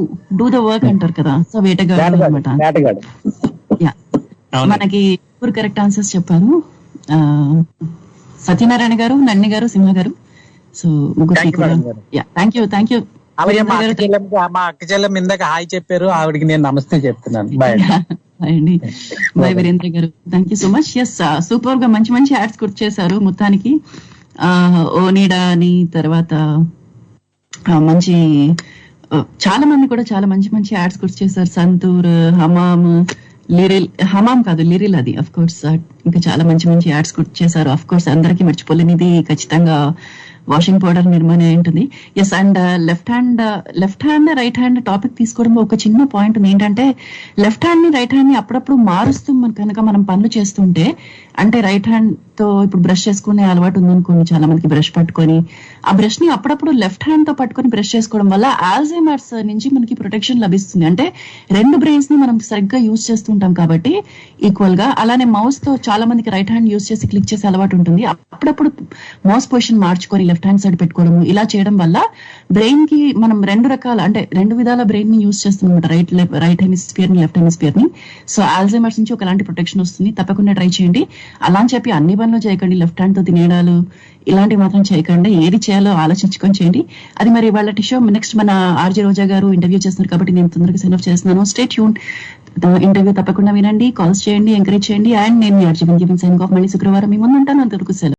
ద వర్క్ అంటారు కదా, సో వేటగాడు అనమాట. మనకి ముగ్గురు కరెక్ట్ ఆన్సర్స్ చెప్పారు, సత్యనారాయణ గారు, నన్ని గారు, సింహ గారు. సో ముగ్గురు థ్యాంక్ యూ. అలాగే మా అక్క చెల్లెమ్మ ఇందాక హాయ్ చెప్పారు, ఆవిడకి నేను నమస్తే చెప్తున్నాను. బాయ్ అండి. Bye Virendra garu, thank you so much. Yes, super గా మంచి మంచి యాడ్స్ గుర్తు చేశారు మొత్తానికి. ఓనీడా అని, తర్వాత మంచి చాలా మంది కూడా చాలా మంచి మంచి యాడ్స్ గుర్తు చేశారు. సంతూర్, హమామ్ కాదు లిరిల్, అది అఫ్ కోర్స్. ఇంకా చాలా మంచి మంచి యాడ్స్ గుర్తు చేశారు. అఫ్ కోర్స్ అందరికీ మర్చిపోలేనిది ఖచ్చితంగా వాషింగ్ పౌడర్ నిర్మాణం ఉంటుంది. Yes, and left hand right hand topic తీసుకోవడంలో ఒక చిన్న పాయింట్ ఏంటంటే, లెఫ్ట్ హ్యాండ్ ని రైట్ హ్యాండ్ ని అప్పుడప్పుడు మారుస్తూ కనుక మనం పనులు చేస్తుంటే, అంటే రైట్ హ్యాండ్ తో ఇప్పుడు బ్రష్ చేసుకునే అలవాటు ఉందనుకోండి చాలా మందికి, బ్రష్ పట్టుకొని ఆ బ్రష్ ని అప్పుడప్పుడు లెఫ్ట్ హ్యాండ్ తో పట్టుకొని బ్రష్ చేసుకోవడం వల్ల ఆల్జైమర్స్ నుంచి మనకి ప్రొటెక్షన్ లభిస్తుంది. అంటే రెండు బ్రెయిన్స్ ని మనం సరిగ్గా యూజ్ చేస్తుంటాం కాబట్టి ఈక్వల్ గా. అలానే మౌస్ తో చాలా మందికి రైట్ హ్యాండ్ యూజ్ చేసి క్లిక్ చేసే అలవాటు ఉంటుంది. అప్పుడప్పుడు మౌస్ పొజిషన్ మార్చుకొని లెఫ్ట్ హ్యాండ్ సైడ్ పెట్టుకోవడము, ఇలా చేయడం వల్ల బ్రెయిన్ కి మనం రెండు విధాల బ్రెయిన్ ని యూజ్ చేస్తున్నాం, రైట్ హెమిస్ఫియర్ ని, లెఫ్ట్ హెమిస్ఫియర్ ని. సో ఆల్జైమర్స్ నుంచి ఒకలాంటి ప్రొటెక్షన్ వస్తుంది. తప్పకుండా ట్రై చేయండి. అలా అని చెప్పి అన్ని పనులు చేయకండి, లెఫ్ట్ హ్యాండ్ తో తినేయడాలు ఇలాంటివి మాత్రం చేయకండి. ఏది చేయాలో ఆలోచించుకొని చేయండి. అది మరి వాళ్ళ షో. నెక్స్ట్ మన ఆర్జే రోజా గారు ఇంటర్వ్యూ చేస్తున్నారు కాబట్టి నేను తొందరగా సైన్ ఆఫ్ చేస్తున్నాను. స్టే ట్యూన్, ఇంటర్వ్యూ తప్పకుండా వినండి, కాల్స్ చేయండి, ఎంకరేజ్ చేయండి. అండ్ నేను మీ ఆర్జే సైన్ ఆఫ్. మళ్ళీ శుక్రవారం మీ ముందు ఉంటాను. అంతవరకు సెలవు.